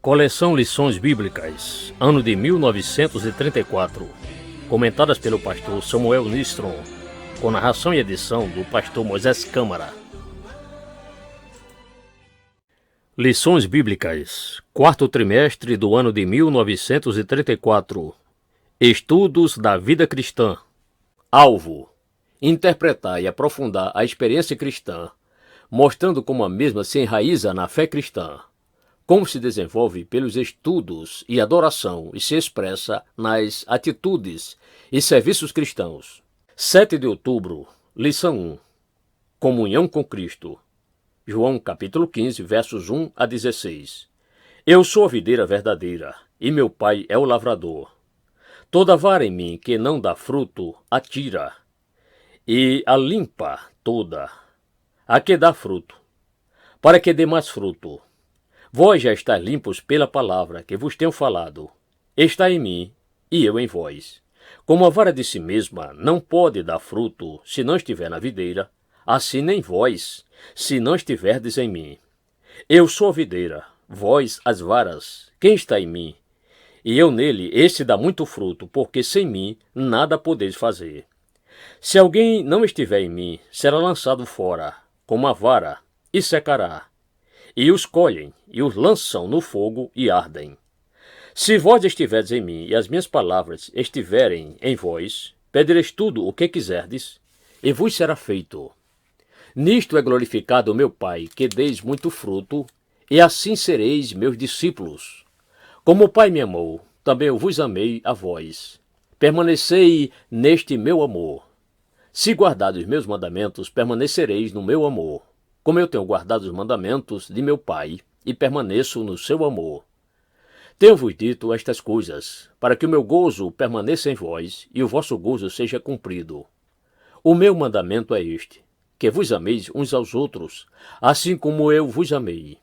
Coleção Lições Bíblicas, ano de 1934, comentadas pelo pastor Samuel Nistron, com narração e edição do pastor Moisés Câmara. Lições Bíblicas, quarto trimestre do ano de 1934. Estudos da vida cristã. Alvo: interpretar e aprofundar a experiência cristã, mostrando como a mesma se enraiza na fé cristã, como se desenvolve pelos estudos e adoração e se expressa nas atitudes e serviços cristãos. 7 de outubro, lição 1. Comunhão com Cristo. João capítulo 15, versos 1 a 16. Eu sou a videira verdadeira, e meu pai é o lavrador. Toda vara em mim que não dá fruto, atira, e a limpa toda, a que dá fruto, para que dê mais fruto. Vós já estáis limpos pela palavra que vos tenho falado. Está em mim, e eu em vós. Como a vara de si mesma não pode dar fruto se não estiver na videira, assim nem vós, se não estiverdes em mim. Eu sou a videira, vós as varas. Quem está em mim? E eu nele, esse dá muito fruto, porque sem mim nada podeis fazer. Se alguém não estiver em mim, será lançado fora, como a vara, e secará. E os colhem, e os lançam no fogo, e ardem. Se vós estiverdes em mim, e as minhas palavras estiverem em vós, pedireis tudo o que quiserdes, e vos será feito. Nisto é glorificado o meu Pai, que deis muito fruto, e assim sereis meus discípulos. Como o Pai me amou, também eu vos amei a vós. Permanecei neste meu amor. Se guardardes meus mandamentos, permanecereis no meu amor, como eu tenho guardado os mandamentos de meu Pai, e permaneço no seu amor. Tenho-vos dito estas coisas, para que o meu gozo permaneça em vós, e o vosso gozo seja cumprido. O meu mandamento é este, que vos ameis uns aos outros, assim como eu vos amei.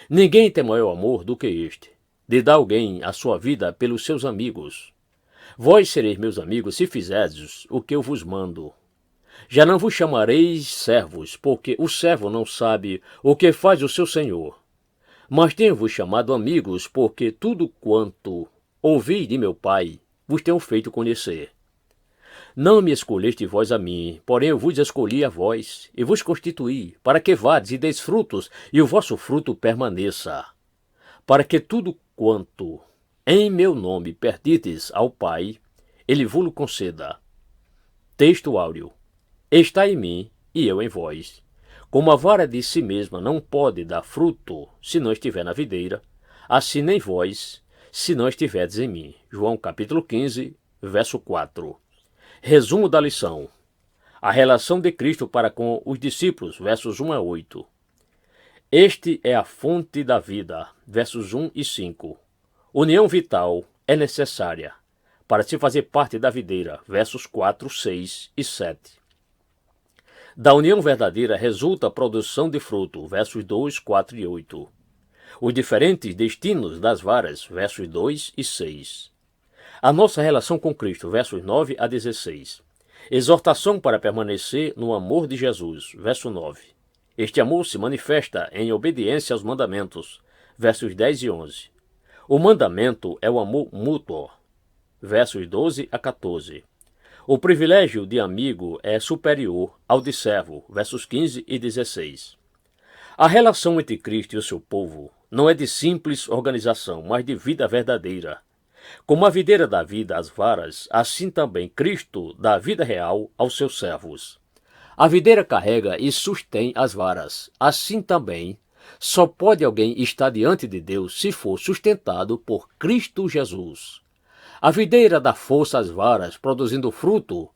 Ninguém tem maior amor do que este, de dar alguém a sua vida pelos seus amigos. Vós sereis meus amigos se fizerdes o que eu vos mando. Já não vos chamareis servos, porque o servo não sabe o que faz o seu senhor. Mas tenho-vos chamado amigos, porque tudo quanto ouvi de meu Pai vos tenho feito conhecer. Não me escolheste vós a mim, porém eu vos escolhi a vós, e vos constituí, para que vades e deis frutos, e o vosso fruto permaneça. Para que tudo quanto em meu nome perdides ao Pai, ele vos conceda. Texto áureo. Está em mim, e eu em vós. Como a vara de si mesma não pode dar fruto se não estiver na videira, assim nem vós, se não estiverdes em mim. João capítulo 15, verso 4. Resumo da lição. A relação de Cristo para com os discípulos, versos 1 a 8. Este é a fonte da vida, versos 1 e 5. União vital é necessária para se fazer parte da videira, versos 4, 6 e 7. Da união verdadeira resulta a produção de fruto, versos 2, 4 e 8. Os diferentes destinos das varas, versos 2 e 6. A nossa relação com Cristo, versos 9 a 16. Exortação para permanecer no amor de Jesus, verso 9. Este amor se manifesta em obediência aos mandamentos, versos 10 e 11. O mandamento é o amor mútuo, versos 12 a 14. O privilégio de amigo é superior ao de servo, versos 15 e 16. A relação entre Cristo e o seu povo não é de simples organização, mas de vida verdadeira. Como a videira dá vida às varas, assim também Cristo dá vida real aos seus servos. A videira carrega e sustém as varas. Assim também, só pode alguém estar diante de Deus se for sustentado por Cristo Jesus. A videira dá força às varas, produzindo fruto,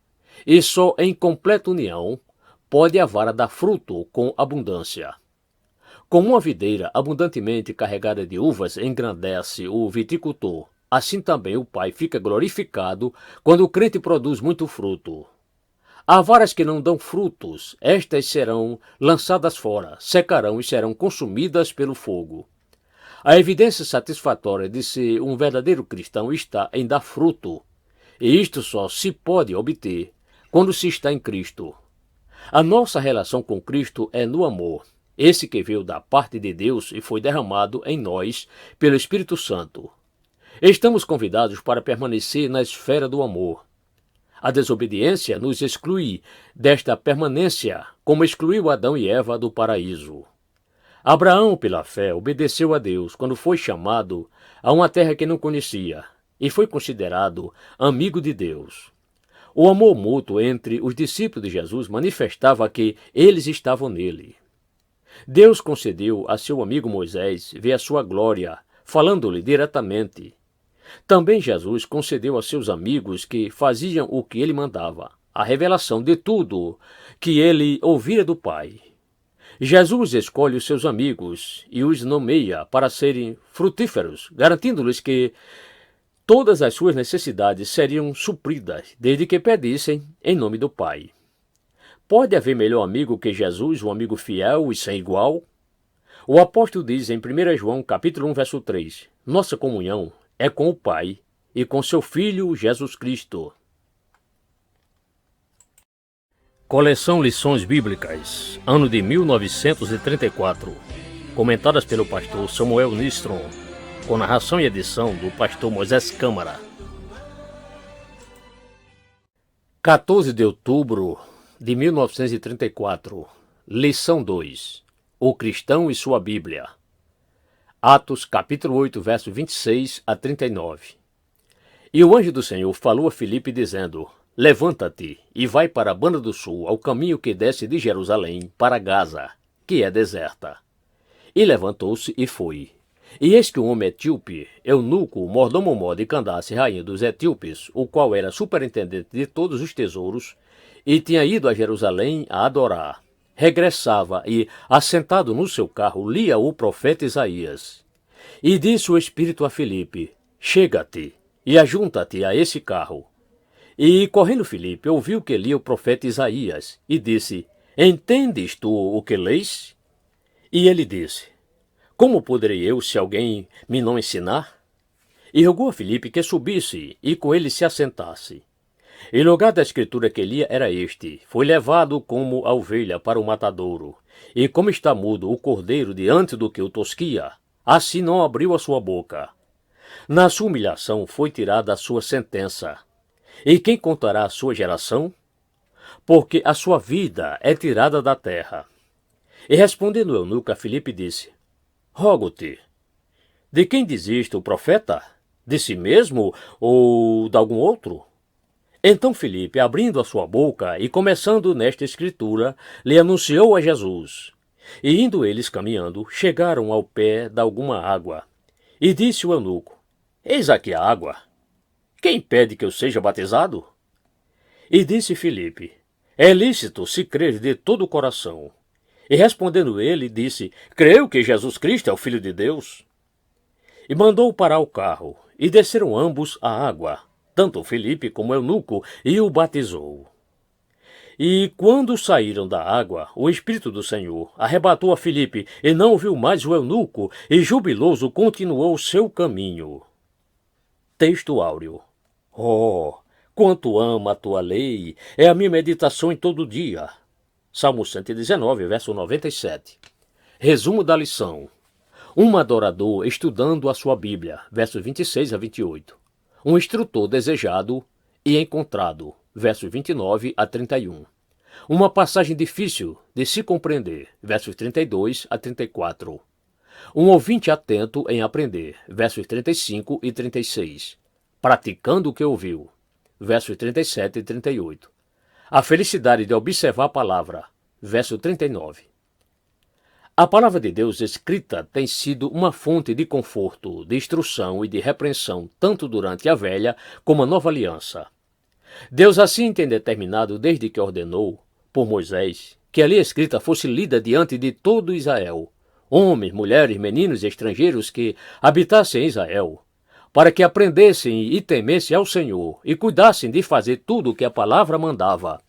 e só em completa união pode a vara dar fruto com abundância. Como uma videira abundantemente carregada de uvas engrandece o viticultor, assim também o Pai fica glorificado quando o crente produz muito fruto. Há varas que não dão frutos, estas serão lançadas fora, secarão e serão consumidas pelo fogo. A evidência satisfatória de ser um verdadeiro cristão está em dar fruto, e isto só se pode obter quando se está em Cristo. A nossa relação com Cristo é no amor. esse que veio da parte de Deus e foi derramado em nós pelo Espírito Santo. Estamos convidados para permanecer na esfera do amor. A desobediência nos exclui desta permanência, como excluiu Adão e Eva do paraíso. Abraão, pela fé, obedeceu a Deus quando foi chamado a uma terra que não conhecia e foi considerado amigo de Deus. O amor mútuo entre os discípulos de Jesus manifestava que eles estavam nele. Deus concedeu a seu amigo Moisés ver a sua glória, falando-lhe diretamente. Também Jesus concedeu a seus amigos que faziam o que ele mandava, a revelação de tudo que ele ouvira do Pai. Jesus escolhe os seus amigos e os nomeia para serem frutíferos, garantindo-lhes que todas as suas necessidades seriam supridas, desde que pedissem em nome do Pai. Pode haver melhor amigo que Jesus, um amigo fiel e sem igual? O apóstolo diz em 1 João capítulo 1, verso 3, nossa comunhão é com o Pai e com seu Filho Jesus Cristo. Coleção Lições Bíblicas, ano de 1934, comentadas pelo pastor Samuel Nistron, com narração e edição do pastor Moisés Câmara. 14 de outubro de 1934, lição 2, o cristão e sua Bíblia. Atos capítulo 8, verso 26 a 39. E o anjo do Senhor falou a Filipe dizendo, levanta-te e vai para a banda do sul, ao caminho que desce de Jerusalém para Gaza, que é deserta. E levantou-se e foi. E eis que um homem etíope, eunuco, mordomo de Candace, rainha dos etíopes, o qual era superintendente de todos os tesouros, e tinha ido a Jerusalém a adorar, regressava e, assentado no seu carro, lia o profeta Isaías. E disse o Espírito a Filipe, chega-te e ajunta-te a esse carro. E, correndo Filipe, ouviu que lia o profeta Isaías, e disse, entendes tu o que lês? E ele disse, como poderei eu, se alguém me não ensinar? E rogou a Filipe que subisse, e com ele se assentasse. E o lugar da escritura que lia era este, foi levado como a ovelha para o matadouro, e como está mudo o cordeiro diante do que o tosquia, assim não abriu a sua boca. Na sua humilhação foi tirada a sua sentença. E quem contará a sua geração? Porque a sua vida é tirada da terra. E respondendo o eunuco a Filipe disse, rogo-te, de quem diz isto o profeta? De si mesmo ou de algum outro? Então Filipe, abrindo a sua boca e começando nesta escritura, lhe anunciou a Jesus. E indo eles caminhando, chegaram ao pé de alguma água. E disse o eunuco, eis aqui a água. Quem pede que eu seja batizado? E disse Filipe, é lícito se crer de todo o coração. E respondendo ele, disse, creio que Jesus Cristo é o Filho de Deus. E mandou parar o carro, e desceram ambos à água, tanto Filipe como eunuco, e o batizou. E quando saíram da água, o Espírito do Senhor arrebatou a Filipe, e não viu mais o eunuco, e jubiloso continuou o seu caminho. Texto áureo. Oh, quanto amo a tua lei, é a minha meditação em todo dia. Salmo 119, verso 97. Resumo da lição. Um adorador estudando a sua Bíblia, versos 26 a 28. Um instrutor desejado e encontrado, versos 29 a 31. Uma passagem difícil de se compreender, versos 32 a 34. Um ouvinte atento em aprender, versos 35 e 36. Praticando o que ouviu, versos 37 e 38. A felicidade de observar a palavra, verso 39. A palavra de Deus escrita tem sido uma fonte de conforto, de instrução e de repreensão, tanto durante a velha como a nova aliança. Deus assim tem determinado desde que ordenou, por Moisés, que a lei escrita fosse lida diante de todo Israel, homens, mulheres, meninos e estrangeiros que habitassem em Israel, para que aprendessem e temessem ao Senhor e cuidassem de fazer tudo o que a palavra mandava.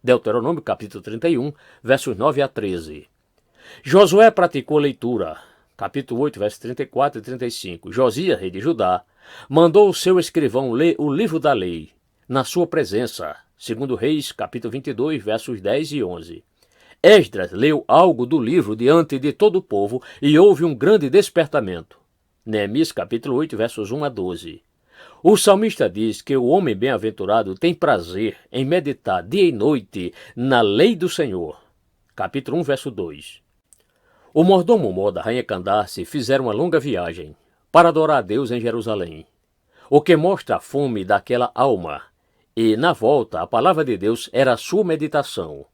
Deuteronômio capítulo 31, versos 9 a 13. Josué praticou leitura, capítulo 8, versos 34 e 35. Josias, rei de Judá, mandou o seu escrivão ler o livro da lei, na sua presença, segundo Reis, capítulo 22, versos 10 e 11. Esdras leu algo do livro diante de todo o povo e houve um grande despertamento. Neemias capítulo 8, versos 1 a 12. O salmista diz que o homem bem-aventurado tem prazer em meditar dia e noite na lei do Senhor. Capítulo 1, verso 2. O mordomo Mó da rainha Candace fizeram uma longa viagem para adorar a Deus em Jerusalém, o que mostra a fome daquela alma. E, na volta, a palavra de Deus era a sua meditação.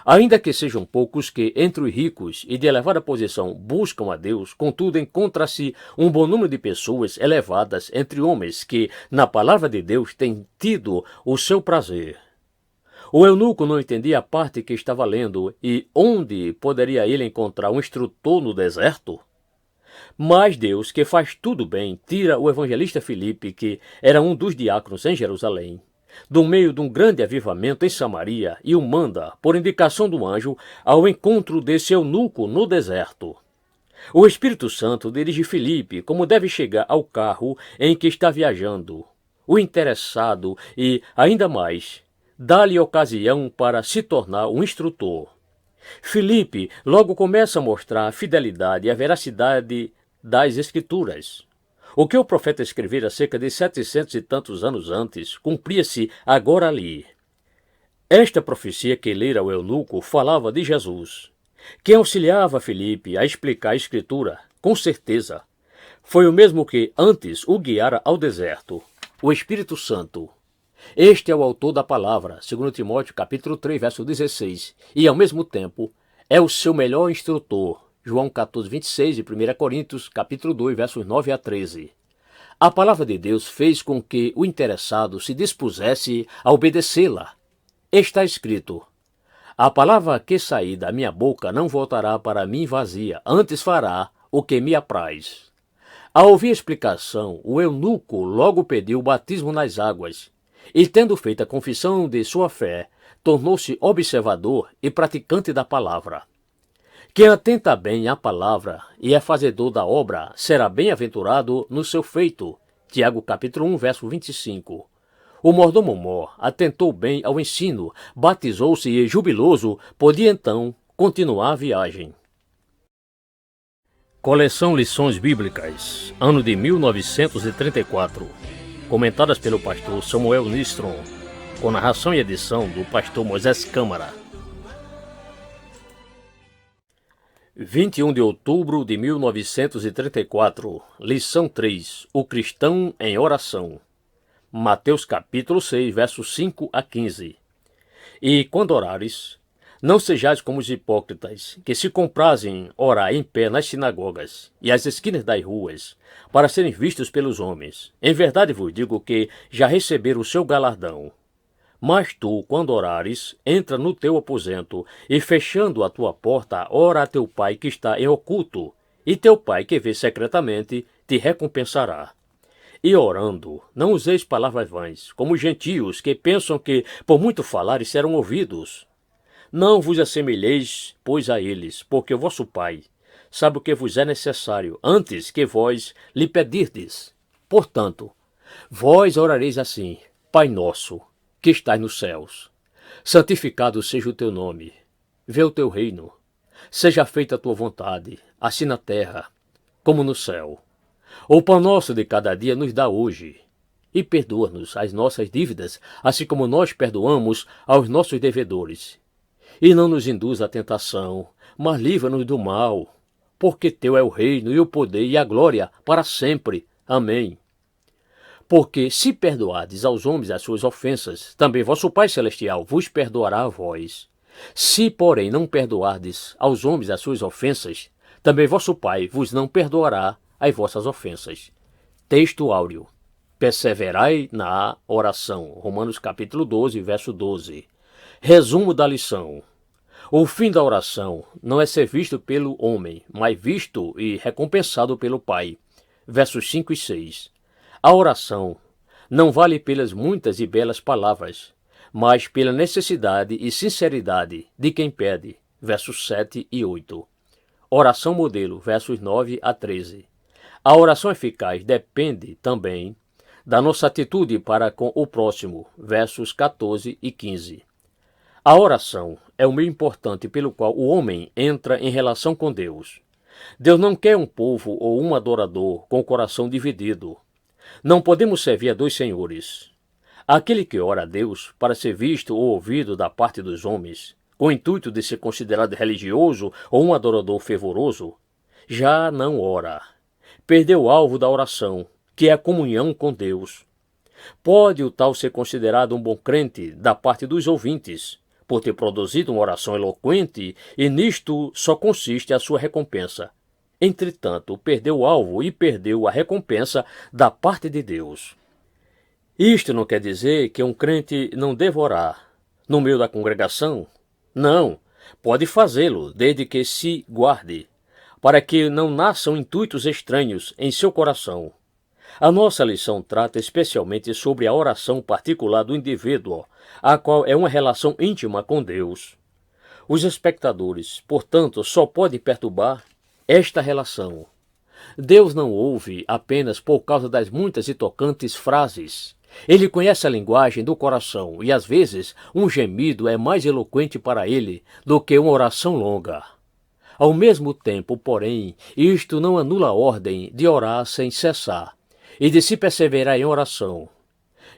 Ainda que sejam poucos que, entre os ricos e de elevada posição, buscam a Deus, contudo encontra-se um bom número de pessoas elevadas entre homens que, na palavra de Deus, têm tido o seu prazer. O eunuco não entendia a parte que estava lendo e onde poderia ele encontrar um instrutor no deserto? Mas Deus, que faz tudo bem, tira o evangelista Filipe, que era um dos diáconos em Jerusalém, do meio de um grande avivamento em Samaria e o manda, por indicação do anjo, ao encontro desse eunuco no deserto. O Espírito Santo dirige Filipe como deve chegar ao carro em que está viajando. O interessado e, ainda mais, dá-lhe ocasião para se tornar um instrutor. Filipe logo começa a mostrar a fidelidade e a veracidade das Escrituras. O que o profeta escrevera cerca de 700 e tantos anos antes, cumpria-se agora ali. Esta profecia que lera o eunuco falava de Jesus. Quem auxiliava Filipe a explicar a Escritura, com certeza, foi o mesmo que antes o guiara ao deserto, o Espírito Santo. Este é o autor da palavra, 2 Timóteo capítulo 3, verso 16, e ao mesmo tempo é o seu melhor instrutor, João 14, 26 e 1 Coríntios capítulo 2, versos 9 a 13. A palavra de Deus fez com que o interessado se dispusesse a obedecê-la. Está escrito: a palavra que sair da minha boca não voltará para mim vazia, antes fará o que me apraz. Ao ouvir a explicação, o eunuco logo pediu o batismo nas águas, e tendo feito a confissão de sua fé, tornou-se observador e praticante da palavra. Quem atenta bem à palavra e é fazedor da obra, será bem-aventurado no seu feito. Tiago capítulo 1, verso 25. O mordomo Mó atentou bem ao ensino, batizou-se e, jubiloso, podia então continuar a viagem. Coleção Lições Bíblicas, ano de 1934. Comentadas pelo pastor Samuel Nistron, com narração e edição do pastor Moisés Câmara. 21 de outubro de 1934, lição 3, o cristão em oração. Mateus capítulo 6, versos 5 a 15. E quando orares, não sejais como os hipócritas, que se comprazem orar em pé nas sinagogas e às esquinas das ruas, para serem vistos pelos homens. Em verdade vos digo que já receberam o seu galardão. Mas tu, quando orares, entra no teu aposento, e fechando a tua porta, ora a teu pai que está em oculto, e teu pai que vê secretamente te recompensará. E orando, não useis palavras vãs, como os gentios que pensam que, por muito falarem, serão ouvidos. Não vos assemelheis, pois, a eles, porque o vosso Pai sabe o que vos é necessário, antes que vós lhe pedirdes. Portanto, vós orareis assim: Pai nosso, que estás nos céus, santificado seja o teu nome, venha o teu reino, seja feita a tua vontade, assim na terra, como no céu. O pão nosso de cada dia nos dá hoje, e perdoa-nos as nossas dívidas, assim como nós perdoamos aos nossos devedores. E não nos induza à tentação, mas livra-nos do mal, porque teu é o reino e o poder e a glória para sempre. Amém. Porque se perdoardes aos homens as suas ofensas, também vosso Pai Celestial vos perdoará a vós. Se, porém, não perdoardes aos homens as suas ofensas, também vosso Pai vos não perdoará as vossas ofensas. Texto áureo. Perseverai na oração. Romanos capítulo 12, verso 12. Resumo da lição. O fim da oração não é ser visto pelo homem, mas visto e recompensado pelo Pai. Versos 5 e 6. A oração não vale pelas muitas e belas palavras, mas pela necessidade e sinceridade de quem pede. Versos 7 e 8. Oração modelo, versos 9 a 13. A oração eficaz depende também da nossa atitude para com o próximo, versos 14 e 15. A oração é o meio importante pelo qual o homem entra em relação com Deus. Deus não quer um povo ou um adorador com o coração dividido. Não podemos servir a dois senhores. Aquele que ora a Deus para ser visto ou ouvido da parte dos homens, com o intuito de ser considerado religioso ou um adorador fervoroso, já não ora. Perdeu o alvo da oração, que é a comunhão com Deus. Pode o tal ser considerado um bom crente da parte dos ouvintes, por ter produzido uma oração eloquente, e nisto só consiste a sua recompensa. Entretanto, perdeu o alvo e perdeu a recompensa da parte de Deus. Isto não quer dizer que um crente não deva orar no meio da congregação. Não, pode fazê-lo, desde que se guarde, para que não nasçam intuitos estranhos em seu coração. A nossa lição trata especialmente sobre a oração particular do indivíduo, a qual é uma relação íntima com Deus. Os espectadores, portanto, só podem perturbar esta relação. Deus não ouve apenas por causa das muitas e tocantes frases. Ele conhece a linguagem do coração e, às vezes, um gemido é mais eloquente para ele do que uma oração longa. Ao mesmo tempo, porém, isto não anula a ordem de orar sem cessar e de se perseverar em oração.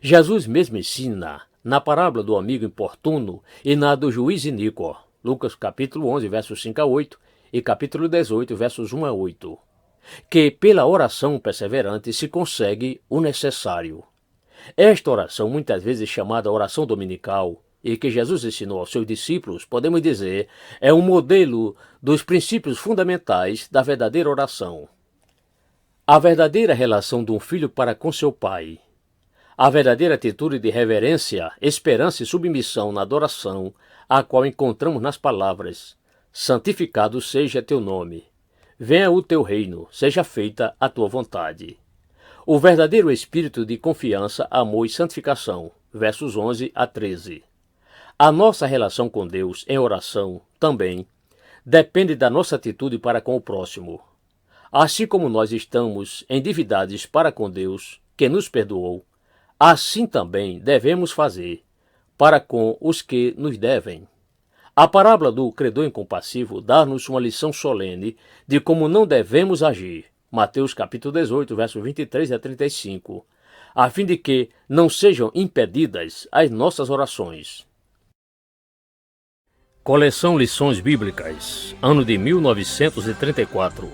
Jesus mesmo ensina, na parábola do amigo importuno e na do juiz iníquo, Lucas capítulo 11, versos 5 a 8 e capítulo 18, versos 1 a 8, que pela oração perseverante se consegue o necessário. Esta oração, muitas vezes chamada oração dominical, e que Jesus ensinou aos seus discípulos, podemos dizer, é um modelo dos princípios fundamentais da verdadeira oração. A verdadeira relação de um filho para com seu pai. A verdadeira atitude de reverência, esperança e submissão na adoração, a qual encontramos nas palavras: santificado seja teu nome. Venha o teu reino, seja feita a tua vontade. O verdadeiro espírito de confiança, amor e santificação, versos 11 a 13. A nossa relação com Deus em oração, também, depende da nossa atitude para com o próximo. Assim como nós estamos endividados para com Deus, que nos perdoou, assim também devemos fazer para com os que nos devem. A parábola do credor incompassivo dá-nos uma lição solene de como não devemos agir. Mateus capítulo 18, versos 23 a 35, a fim de que não sejam impedidas as nossas orações. Coleção Lições Bíblicas, ano de 1934,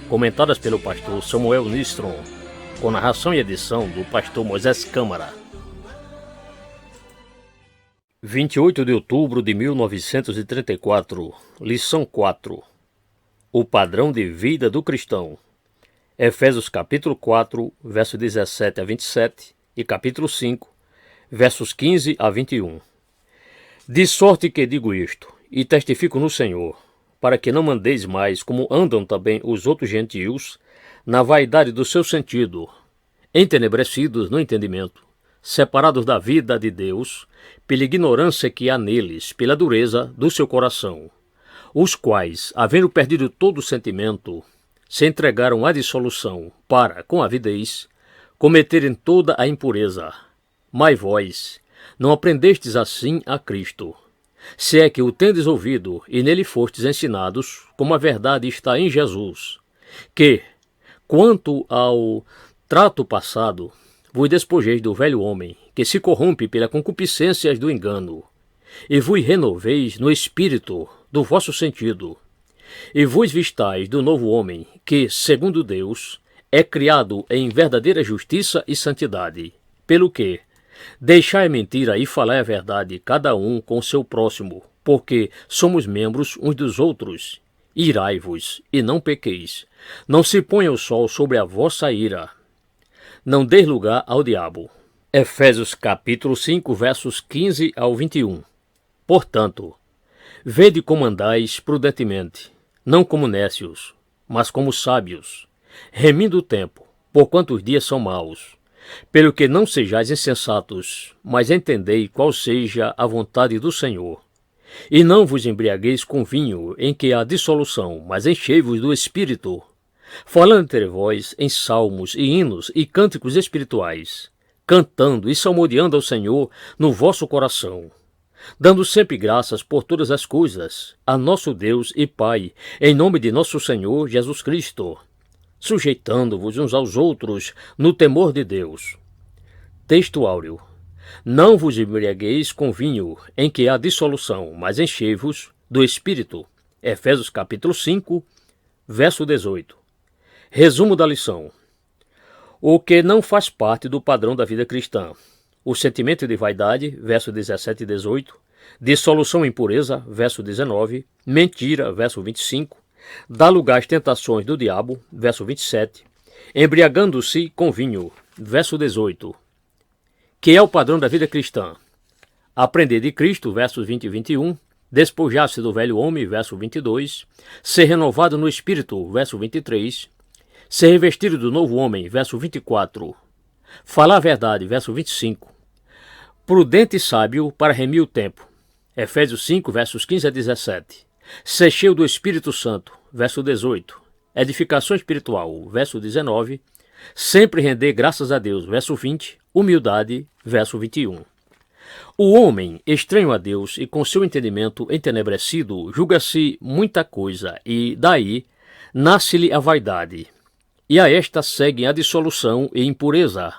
comentadas pelo pastor Samuel Nistron, com narração e edição do pastor Moisés Câmara. 28 de outubro de 1934, lição 4. O padrão de vida do cristão. Efésios capítulo 4, versos 17 a 27 e capítulo 5, versos 15 a 21. De sorte que digo isto, e testifico no Senhor, para que não andeis mais como andam também os outros gentios, na vaidade do seu sentido, entenebrecidos no entendimento, separados da vida de Deus, pela ignorância que há neles, pela dureza do seu coração, os quais, havendo perdido todo o sentimento, se entregaram à dissolução, para, com avidez, cometerem toda a impureza. Mas vós, não aprendestes assim a Cristo, se é que o tendes ouvido e nele fostes ensinados, como a verdade está em Jesus, que, quanto ao trato passado, vos despojeis do velho homem, que se corrompe pela concupiscência do engano, e vos renoveis no espírito do vosso sentido, e vos vistais do novo homem, que, segundo Deus, é criado em verdadeira justiça e santidade. Pelo que, deixai a mentira e falai a verdade, cada um com o seu próximo, porque somos membros uns dos outros. Irai-vos, e não pequeis. Não se ponha o sol sobre a vossa ira. Não deis lugar ao diabo. Efésios capítulo 5, versos 15 ao 21. Portanto, vede como andais prudentemente, não como nécios, mas como sábios, remindo o tempo, porquanto os dias são maus. Pelo que não sejais insensatos, mas entendei qual seja a vontade do Senhor. E não vos embriagueis com vinho, em que há dissolução, mas enchei-vos do Espírito, falando entre vós em salmos e hinos e cânticos espirituais, cantando e salmodiando ao Senhor no vosso coração, dando sempre graças por todas as coisas a nosso Deus e Pai, em nome de nosso Senhor Jesus Cristo, sujeitando-vos uns aos outros no temor de Deus. Texto áureo. Não vos embriagueis com vinho, em que há dissolução, mas enchei-vos do Espírito. Efésios capítulo 5, verso 18. Resumo da lição. O que não faz parte do padrão da vida cristã. O sentimento de vaidade, verso 17 e 18. Dissolução e impureza, verso 19. Mentira, verso 25. Dá lugar às tentações do diabo, verso 27. Embriagando-se com vinho, verso 18. Que é o padrão da vida cristã? Aprender de Cristo, versos 20 e 21. Despojar-se do velho homem, verso 22. Ser renovado no Espírito, verso 23. Ser revestido do novo homem, verso 24. Falar a verdade, verso 25. Prudente e sábio para remir o tempo. Efésios 5, versos 15 a 17. Ser cheio do Espírito Santo, verso 18. Edificação espiritual, verso 19. Sempre render graças a Deus, verso 20. Humildade, verso 21. O homem, estranho a Deus e com seu entendimento entenebrecido, julga-se muita coisa e, daí, nasce-lhe a vaidade. E a esta seguem a dissolução e impureza.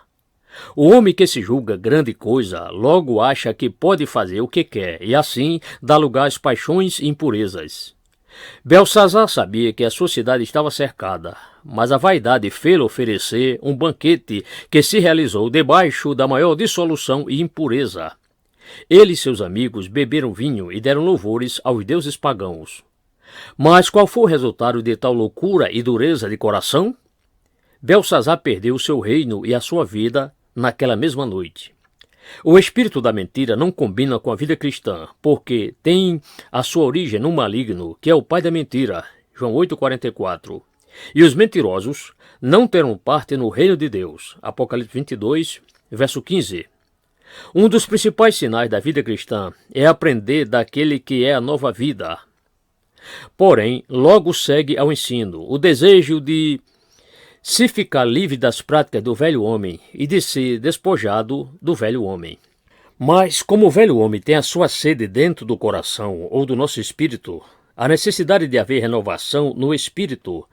O homem que se julga grande coisa, logo acha que pode fazer o que quer, e assim dá lugar às paixões e impurezas. Belsazar sabia que a sua cidade estava cercada, mas a vaidade fê-lo oferecer um banquete que se realizou debaixo da maior dissolução e impureza. Ele e seus amigos beberam vinho e deram louvores aos deuses pagãos. Mas qual foi o resultado de tal loucura e dureza de coração? Belsazar perdeu seu reino e a sua vida naquela mesma noite. O espírito da mentira não combina com a vida cristã, porque tem a sua origem no maligno, que é o pai da mentira, João 8,44. E os mentirosos não terão parte no reino de Deus, Apocalipse 22, verso 15. Um dos principais sinais da vida cristã é aprender daquele que é a nova vida. Porém, logo segue ao ensino o desejo de se ficar livre das práticas do velho homem e de ser despojado do velho homem. Mas, como o velho homem tem a sua sede dentro do coração ou do nosso espírito, a necessidade de haver renovação no espírito,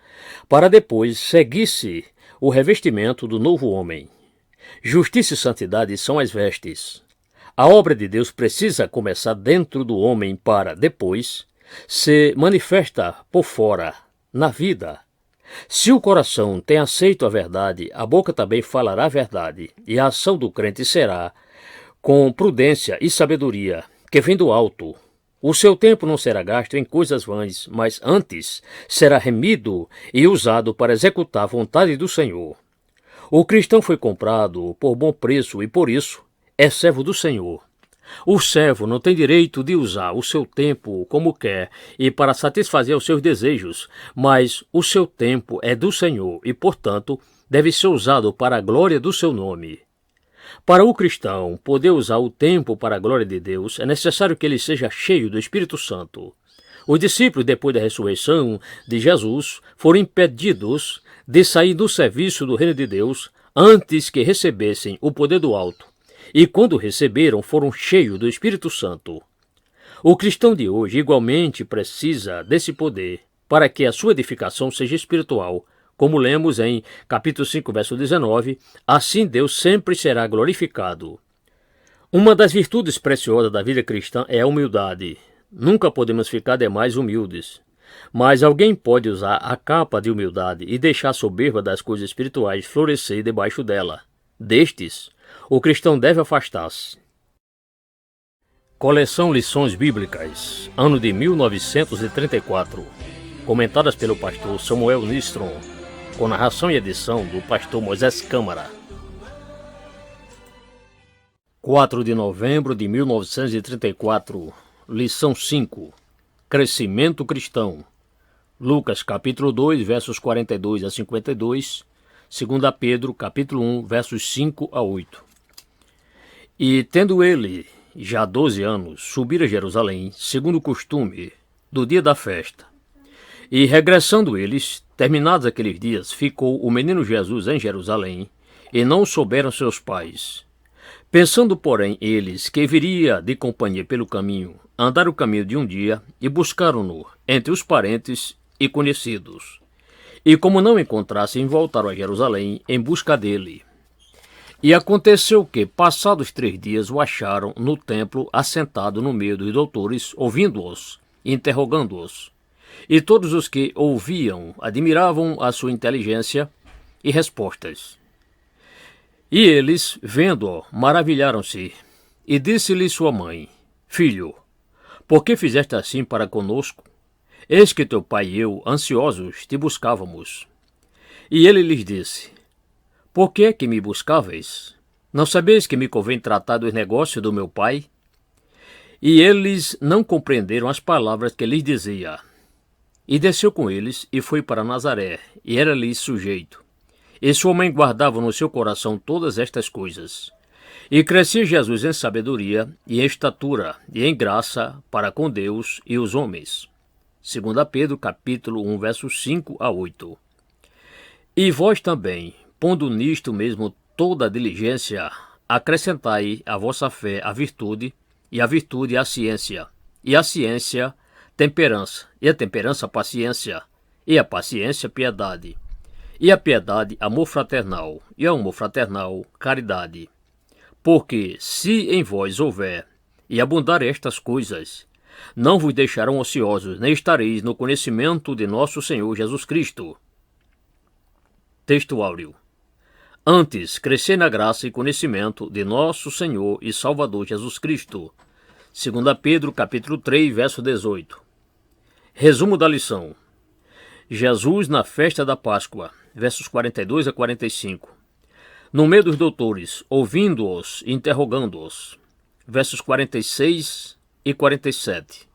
para depois seguir-se o revestimento do novo homem. Justiça e santidade são as vestes. A obra de Deus precisa começar dentro do homem para, depois, se manifesta por fora, na vida. Se o coração tem aceito a verdade, a boca também falará a verdade, e a ação do crente será com prudência e sabedoria, que vem do alto. O seu tempo não será gasto em coisas vãs, mas antes será remido e usado para executar a vontade do Senhor. O cristão foi comprado por bom preço e, por isso, é servo do Senhor. O servo não tem direito de usar o seu tempo como quer e para satisfazer os seus desejos, mas o seu tempo é do Senhor e, portanto, deve ser usado para a glória do seu nome. Para o cristão poder usar o tempo para a glória de Deus, é necessário que ele seja cheio do Espírito Santo. Os discípulos, depois da ressurreição de Jesus, foram impedidos de sair do serviço do reino de Deus antes que recebessem o poder do alto. E quando receberam, foram cheios do Espírito Santo. O cristão de hoje igualmente precisa desse poder para que a sua edificação seja espiritual. Como lemos em capítulo 5, verso 19, assim Deus sempre será glorificado. Uma das virtudes preciosas da vida cristã é a humildade. Nunca podemos ficar demais humildes. Mas alguém pode usar a capa de humildade e deixar a soberba das coisas espirituais florescer debaixo dela. Destes, o cristão deve afastar-se. Coleção Lições Bíblicas, ano de 1934. Comentadas pelo pastor Samuel Nistrom, com narração e edição do pastor Moisés Câmara. 4 de novembro de 1934. Lição 5. Crescimento cristão. Lucas capítulo 2, versos 42 a 52. 2 Pedro, capítulo 1, versos 5 a 8. E, tendo ele já 12 anos, subir a Jerusalém, segundo o costume, do dia da festa. E, regressando eles, terminados aqueles dias, ficou o menino Jesus em Jerusalém, e não souberam seus pais. Pensando, porém, eles que viria de companhia pelo caminho, andaram o caminho de um dia e buscaram-no entre os parentes e conhecidos. E como não encontrassem, voltaram a Jerusalém em busca dele. E aconteceu que, passados 3 dias, o acharam no templo, assentado no meio dos doutores, ouvindo-os e interrogando-os. E todos os que ouviam admiravam a sua inteligência e respostas. E eles, vendo-o, maravilharam-se. E disse-lhe sua mãe: Filho, por que fizeste assim para conosco? Eis que teu pai e eu, ansiosos, te buscávamos. E ele lhes disse: Por que é que me buscáveis? Não sabeis que me convém tratar dos negócios do meu pai? E eles não compreenderam as palavras que lhes dizia. E desceu com eles e foi para Nazaré, e era-lhe sujeito. E sua mãe guardava no seu coração todas estas coisas. E crescia Jesus em sabedoria, e em estatura, e em graça para com Deus e os homens. 2 Pedro, capítulo 1, versos 5 a 8. E vós também, pondo nisto mesmo toda a diligência, acrescentai à vossa fé a virtude, e a virtude a ciência, e a ciência temperança, e a temperança paciência, e a paciência piedade, e a piedade amor fraternal, e o amor fraternal caridade. Porque se em vós houver e abundar estas coisas, não vos deixarão ociosos, nem estareis no conhecimento de nosso Senhor Jesus Cristo. Texto áureo. Antes, crescei na graça e conhecimento de nosso Senhor e Salvador Jesus Cristo. 2 Pedro, capítulo 3, verso 18. Resumo da lição. Jesus na festa da Páscoa, versos 42 a 45. No meio dos doutores, ouvindo-os e interrogando-os, versos 46 e 47.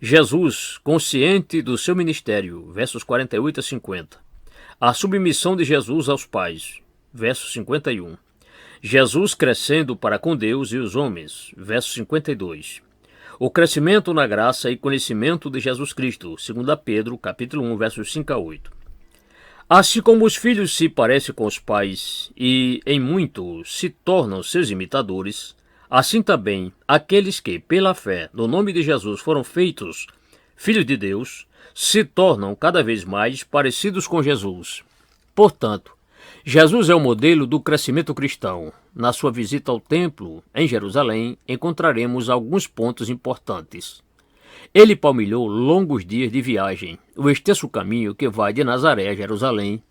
Jesus, consciente do seu ministério, versos 48 a 50. A submissão de Jesus aos pais, verso 51. Jesus crescendo para com Deus e os homens, verso 52. O crescimento na graça e conhecimento de Jesus Cristo, 2 Pedro, capítulo 1, versos 5 a 8. Assim como os filhos se parecem com os pais e, em muito, se tornam seus imitadores, assim também aqueles que, pela fé no nome de Jesus, foram feitos filhos de Deus, se tornam cada vez mais parecidos com Jesus. Portanto, Jesus é o modelo do crescimento cristão. Na sua visita ao templo, em Jerusalém, encontraremos alguns pontos importantes. Ele palmilhou longos dias de viagem, o extenso caminho que vai de Nazaré a Jerusalém,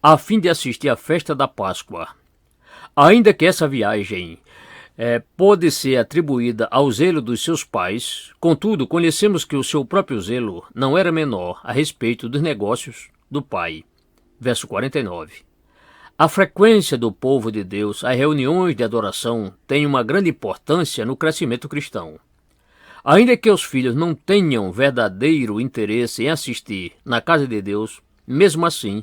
a fim de assistir à festa da Páscoa. Ainda que essa viagem pode ser atribuída ao zelo dos seus pais, contudo, conhecemos que o seu próprio zelo não era menor a respeito dos negócios do pai. Verso 49. A frequência do povo de Deus às reuniões de adoração tem uma grande importância no crescimento cristão. Ainda que os filhos não tenham verdadeiro interesse em assistir na casa de Deus, mesmo assim,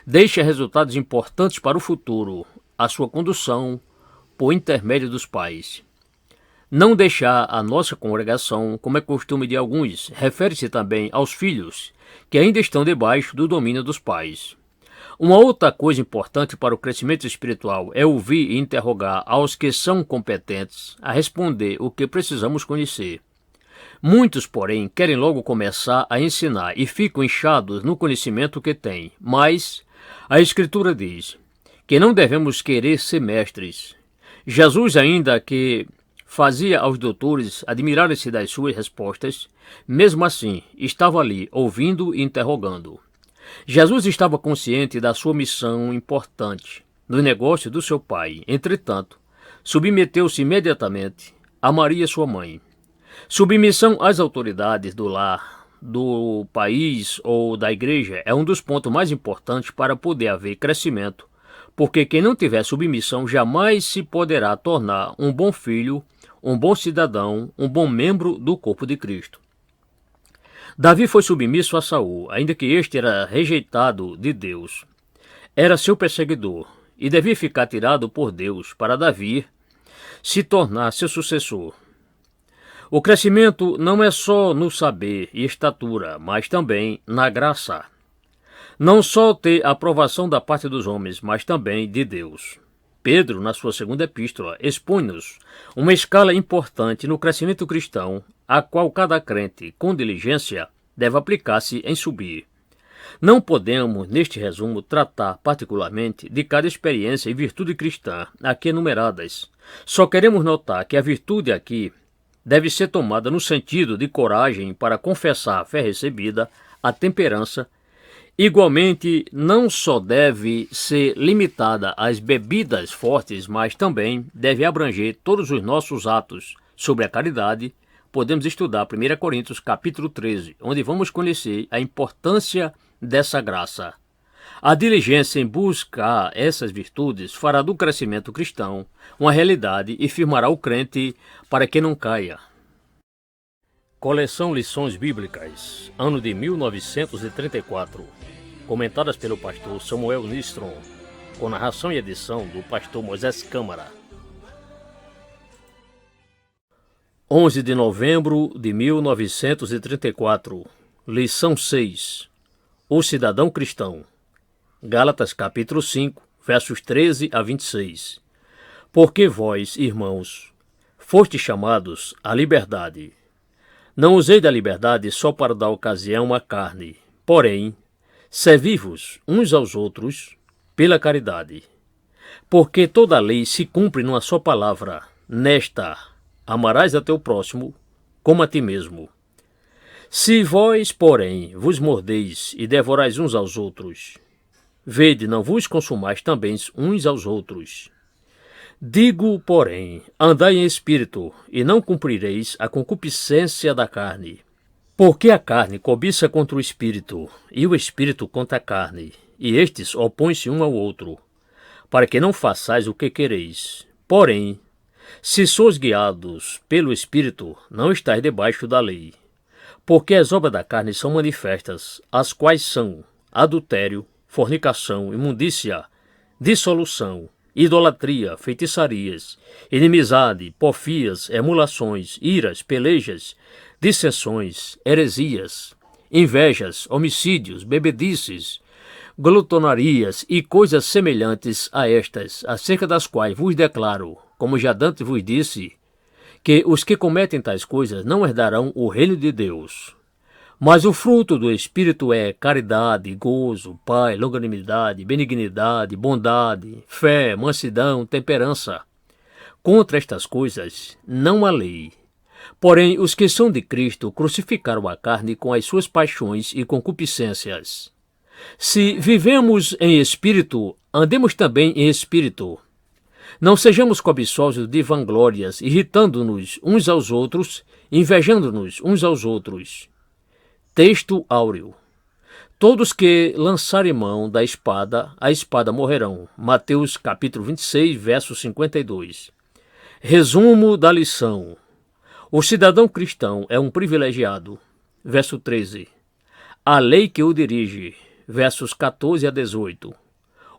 deixa resultados importantes para o futuro, a sua condução por intermédio dos pais. Não deixar a nossa congregação, como é costume de alguns, refere-se também aos filhos, que ainda estão debaixo do domínio dos pais. Uma outra coisa importante para o crescimento espiritual é ouvir e interrogar aos que são competentes a responder o que precisamos conhecer. Muitos, porém, querem logo começar a ensinar e ficam inchados no conhecimento que têm, mas a Escritura diz que não devemos querer ser mestres. Jesus, ainda que fazia aos doutores admirarem-se das suas respostas, mesmo assim estava ali ouvindo e interrogando. Jesus estava consciente da sua missão importante no negócio do seu pai. Entretanto, submeteu-se imediatamente a Maria, sua mãe. Submissão às autoridades do lar, do país ou da igreja é um dos pontos mais importantes para poder haver crescimento, porque quem não tiver submissão jamais se poderá tornar um bom filho, um bom cidadão, um bom membro do corpo de Cristo. Davi foi submisso a Saul, ainda que este era rejeitado de Deus. Era seu perseguidor e devia ficar tirado por Deus para Davi se tornar seu sucessor. O crescimento não é só no saber e estatura, mas também na graça. Não só ter a aprovação da parte dos homens, mas também de Deus. Pedro, na sua segunda epístola, expõe-nos uma escala importante no crescimento cristão, a qual cada crente, com diligência, deve aplicar-se em subir. Não podemos, neste resumo, tratar particularmente de cada experiência e virtude cristã aqui enumeradas. Só queremos notar que a virtude aqui deve ser tomada no sentido de coragem para confessar a fé recebida, a temperança. Igualmente, não só deve ser limitada às bebidas fortes, mas também deve abranger todos os nossos atos. Sobre a caridade, podemos estudar 1 Coríntios capítulo 13, onde vamos conhecer a importância dessa graça. A diligência em buscar essas virtudes fará do crescimento cristão uma realidade e firmará o crente para que não caia. Coleção Lições Bíblicas, ano de 1934, comentadas pelo pastor Samuel Nistron, com narração e edição do pastor Moisés Câmara. 11 de novembro de 1934, lição 6. O cidadão cristão. Gálatas capítulo 5, versos 13 a 26. Porque vós, irmãos, fostes chamados à liberdade. Não usei da liberdade só para dar ocasião à carne, porém, servi-vos uns aos outros pela caridade. Porque toda a lei se cumpre numa só palavra, nesta: amarás a teu próximo como a ti mesmo. Se vós, porém, vos mordeis e devorais uns aos outros, vede, não vos consumais também uns aos outros. Digo, porém, andai em espírito, e não cumprireis a concupiscência da carne. Porque a carne cobiça contra o espírito, e o espírito contra a carne, e estes opõem-se um ao outro, para que não façais o que quereis. Porém, se sois guiados pelo espírito, não estáis debaixo da lei. Porque as obras da carne são manifestas, as quais são adultério, fornicação, imundícia, dissolução, idolatria, feitiçarias, inimizade, porfias, emulações, iras, pelejas, dissensões, heresias, invejas, homicídios, bebedices, glutonarias e coisas semelhantes a estas, acerca das quais vos declaro, como já dantes vos disse, que os que cometem tais coisas não herdarão o reino de Deus. Mas o fruto do Espírito é caridade, gozo, paz, longanimidade, benignidade, bondade, fé, mansidão, temperança. Contra estas coisas não há lei. Porém, os que são de Cristo crucificaram a carne com as suas paixões e concupiscências. Se vivemos em espírito, andemos também em espírito. Não sejamos cobiçosos de vanglórias, irritando-nos uns aos outros, invejando-nos uns aos outros. Texto áureo. Todos que lançarem mão da espada, a espada morrerão. Mateus capítulo 26, verso 52. Resumo da lição. O cidadão cristão é um privilegiado. Verso 13. A lei que o dirige. Versos 14 a 18.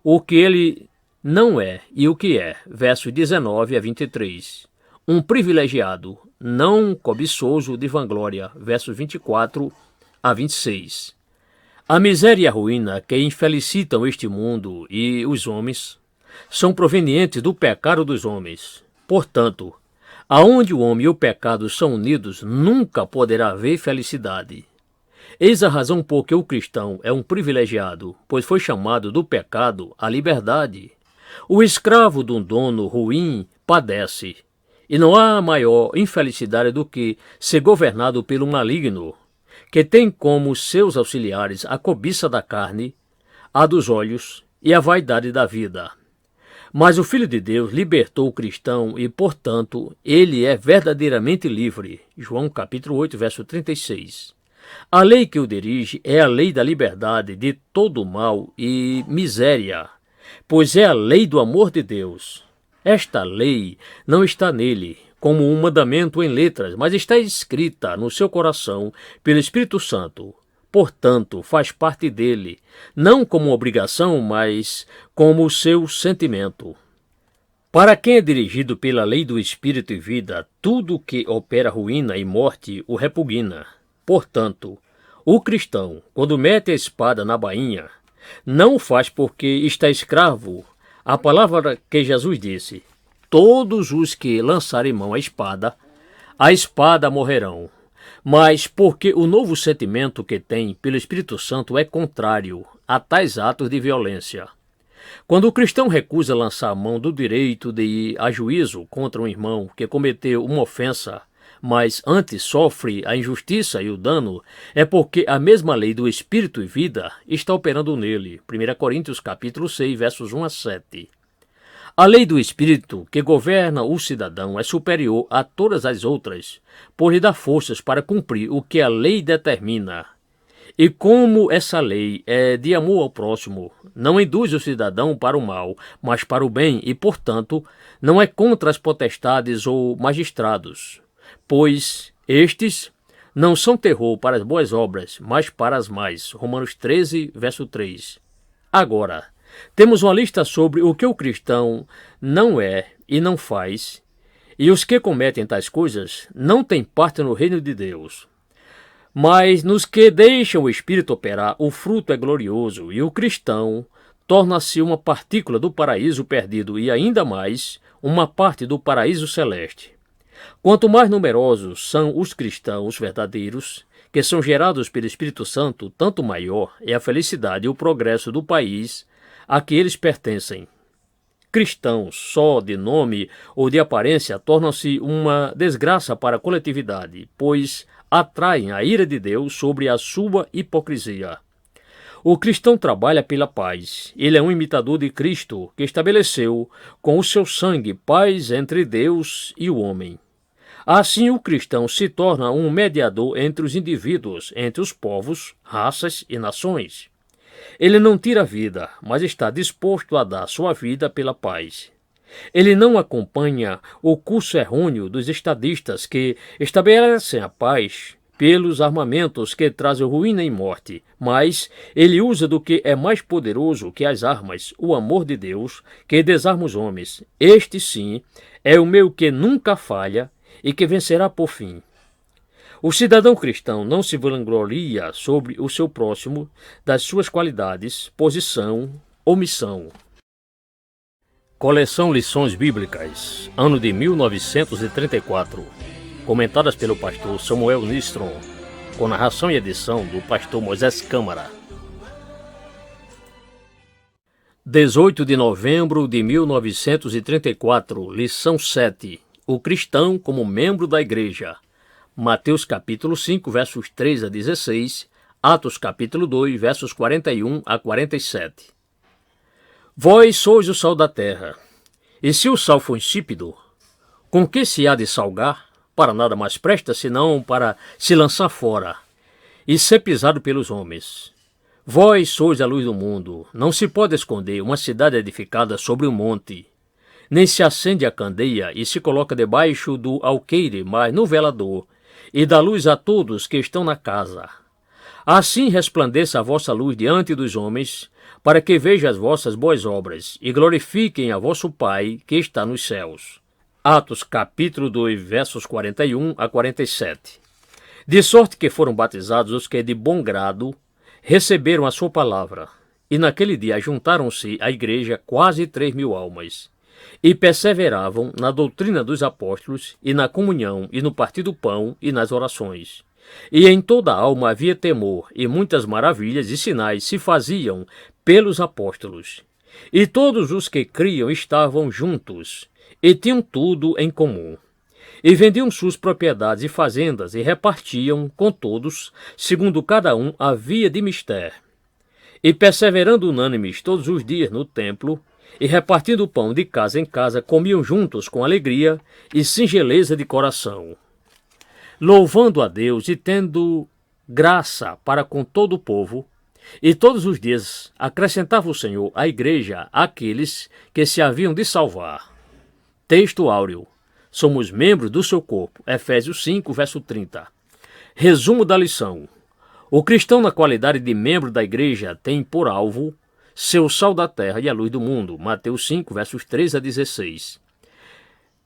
O que ele não é e o que é, versos 19 a 23. Um privilegiado, não cobiçoso de vanglória, versos 24 a 26. A miséria e a ruína que infelicitam este mundo e os homens são provenientes do pecado dos homens. Portanto, aonde o homem e o pecado são unidos, nunca poderá haver felicidade. Eis a razão por que o cristão é um privilegiado, pois foi chamado do pecado à liberdade. O escravo de um dono ruim padece, e não há maior infelicidade do que ser governado pelo maligno, que tem como seus auxiliares a cobiça da carne, a dos olhos e a vaidade da vida. Mas o Filho de Deus libertou o cristão e, portanto, ele é verdadeiramente livre. João capítulo 8, verso 36. A lei que o dirige é a lei da liberdade de todo mal e miséria, pois é a lei do amor de Deus. Esta lei não está nele como um mandamento em letras, mas está escrita no seu coração pelo Espírito Santo. Portanto, faz parte dele, não como obrigação, mas como o seu sentimento. Para quem é dirigido pela lei do Espírito e vida, tudo que opera ruína e morte o repugna. Portanto, o cristão, quando mete a espada na bainha, não o faz porque está escravo A palavra que Jesus disse: todos os que lançarem mão à espada morrerão. Mas porque o novo sentimento que tem pelo Espírito Santo é contrário a tais atos de violência. Quando o cristão recusa lançar a mão do direito de ir a juízo contra um irmão que cometeu uma ofensa, mas antes sofre a injustiça e o dano, é porque a mesma lei do Espírito e vida está operando nele. 1 Coríntios capítulo 6, versos 1 a 7. A lei do Espírito que governa o cidadão é superior a todas as outras, por lhe dar forças para cumprir o que a lei determina. E como essa lei é de amor ao próximo, não induz o cidadão para o mal, mas para o bem, e, portanto, não é contra as potestades ou magistrados, pois estes não são terror para as boas obras, mas para as más. Romanos 13, verso 3. Agora, temos uma lista sobre o que o cristão não é e não faz, e os que cometem tais coisas não têm parte no reino de Deus. Mas nos que deixam o Espírito operar, o fruto é glorioso, e o cristão torna-se uma partícula do paraíso perdido e, ainda mais, uma parte do paraíso celeste. Quanto mais numerosos são os cristãos verdadeiros, que são gerados pelo Espírito Santo, tanto maior é a felicidade e o progresso do país a que eles pertencem. Cristãos só de nome ou de aparência tornam-se uma desgraça para a coletividade, pois atraem a ira de Deus sobre a sua hipocrisia. O cristão trabalha pela paz. Ele é um imitador de Cristo, que estabeleceu com o seu sangue paz entre Deus e o homem. Assim, o cristão se torna um mediador entre os indivíduos, entre os povos, raças e nações. Ele não tira a vida, mas está disposto a dar sua vida pela paz. Ele não acompanha o curso errôneo dos estadistas que estabelecem a paz pelos armamentos que trazem ruína e morte, mas ele usa do que é mais poderoso que as armas, o amor de Deus, que desarma os homens. Este, sim, é o meu que nunca falha e que vencerá por fim. O cidadão cristão não se vangloria sobre o seu próximo, das suas qualidades, posição ou missão. Coleção Lições Bíblicas, ano de 1934, comentadas pelo pastor Samuel Nistrom, com narração e edição do pastor Moisés Câmara. 18 de novembro de 1934, lição 7. O cristão como membro da igreja. Mateus capítulo 5, versos 3 a 16, Atos capítulo 2, versos 41 a 47. Vós sois o sal da terra, e se o sal for insípido, com que se há de salgar? Para nada mais presta, senão para se lançar fora, e ser pisado pelos homens. Vós sois a luz do mundo, não se pode esconder uma cidade edificada sobre um monte. Nem se acende a candeia e se coloca debaixo do alqueire, mas no velador, e dá luz a todos que estão na casa. Assim resplandeça a vossa luz diante dos homens, para que vejam as vossas boas obras, e glorifiquem a vosso Pai que está nos céus. Atos capítulo 2, versos 41 a 47. De sorte que foram batizados os que de bom grado receberam a sua palavra, e naquele dia juntaram-se à igreja quase 3.000 almas. E perseveravam na doutrina dos apóstolos, e na comunhão, e no partir do pão, e nas orações. E em toda a alma havia temor, e muitas maravilhas e sinais se faziam pelos apóstolos. E todos os que criam estavam juntos, e tinham tudo em comum. E vendiam suas propriedades e fazendas, e repartiam com todos, segundo cada um havia de mister. E perseverando unânimes todos os dias no templo, e repartindo o pão de casa em casa, comiam juntos com alegria e singeleza de coração, louvando a Deus e tendo graça para com todo o povo. E todos os dias acrescentava o Senhor à igreja aqueles que se haviam de salvar. Texto áureo. Somos membros do seu corpo. Efésios 5, verso 30. Resumo da lição. O cristão, na qualidade de membro da igreja, tem por alvo seu sal da terra e a luz do mundo. Mateus 5, versos 3 a 16.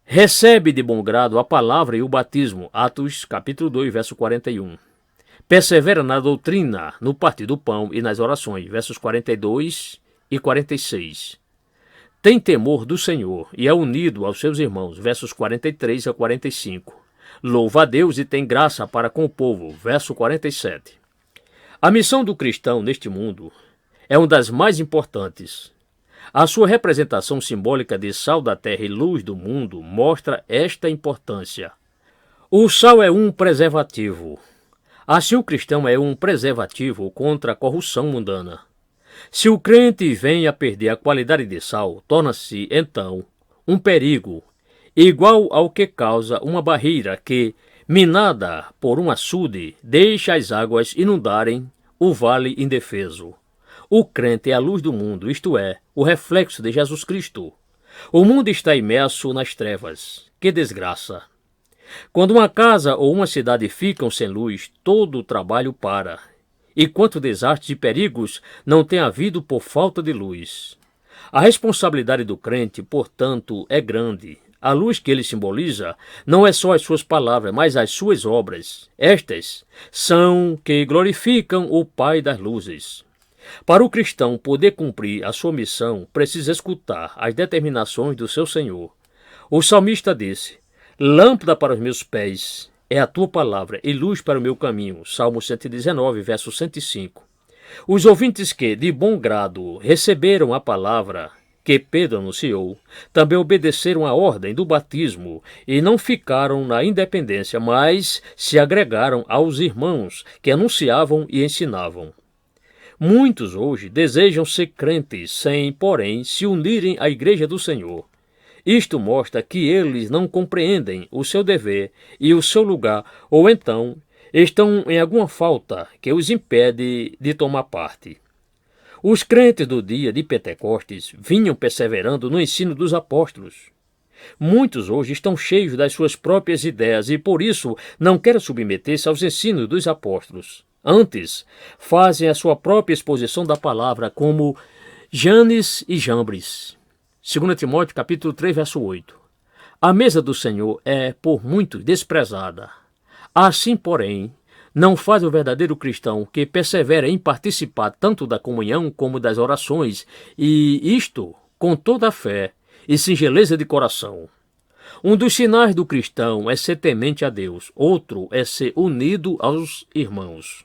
Recebe de bom grado a palavra e o batismo. Atos capítulo 2, verso 41. Persevera na doutrina, no partir do pão e nas orações. Versos 42 e 46. tem temor do Senhor e é unido aos seus irmãos, versos 43 a 45. Louva a Deus e tem graça para com o povo, verso 47. A missão do cristão neste mundo é uma das mais importantes. A sua representação simbólica de sal da terra e luz do mundo mostra esta importância. O sal é um preservativo. Assim, o cristão é um preservativo contra a corrupção mundana. Se o crente vem a perder a qualidade de sal, torna-se, então, um perigo, igual ao que causa uma barreira que, minada por um açude, deixa as águas inundarem o vale indefeso. O crente é a luz do mundo, isto é, o reflexo de Jesus Cristo. O mundo está imerso nas trevas. Que desgraça! Quando uma casa ou uma cidade ficam sem luz, todo o trabalho para. E quanto desastres e perigos não tem havido por falta de luz. A responsabilidade do crente, portanto, é grande. A luz que ele simboliza não é só as suas palavras, mas as suas obras. Estas são que glorificam o Pai das luzes. Para o cristão poder cumprir a sua missão, precisa escutar as determinações do seu Senhor. O salmista disse: lâmpada para os meus pés é a tua palavra e luz para o meu caminho. Salmo 119, verso 105. Os ouvintes que, de bom grado, receberam a palavra que Pedro anunciou, também obedeceram à ordem do batismo e não ficaram na independência, mas se agregaram aos irmãos que anunciavam e ensinavam. Muitos hoje desejam ser crentes sem, porém, se unirem à Igreja do Senhor. Isto mostra que eles não compreendem o seu dever e o seu lugar, ou então estão em alguma falta que os impede de tomar parte. Os crentes do dia de Pentecostes vinham perseverando no ensino dos apóstolos. Muitos hoje estão cheios das suas próprias ideias e, por isso, não querem submeter-se aos ensinos dos apóstolos. Antes, fazem a sua própria exposição da palavra, como Janes e Jambres. 2 Timóteo capítulo 3, verso 8. A mesa do Senhor é, por muitos, desprezada. Assim, porém, não faz o verdadeiro cristão que persevera em participar tanto da comunhão como das orações, e isto com toda a fé e singeleza de coração. Um dos sinais do cristão é ser temente a Deus, outro é ser unido aos irmãos.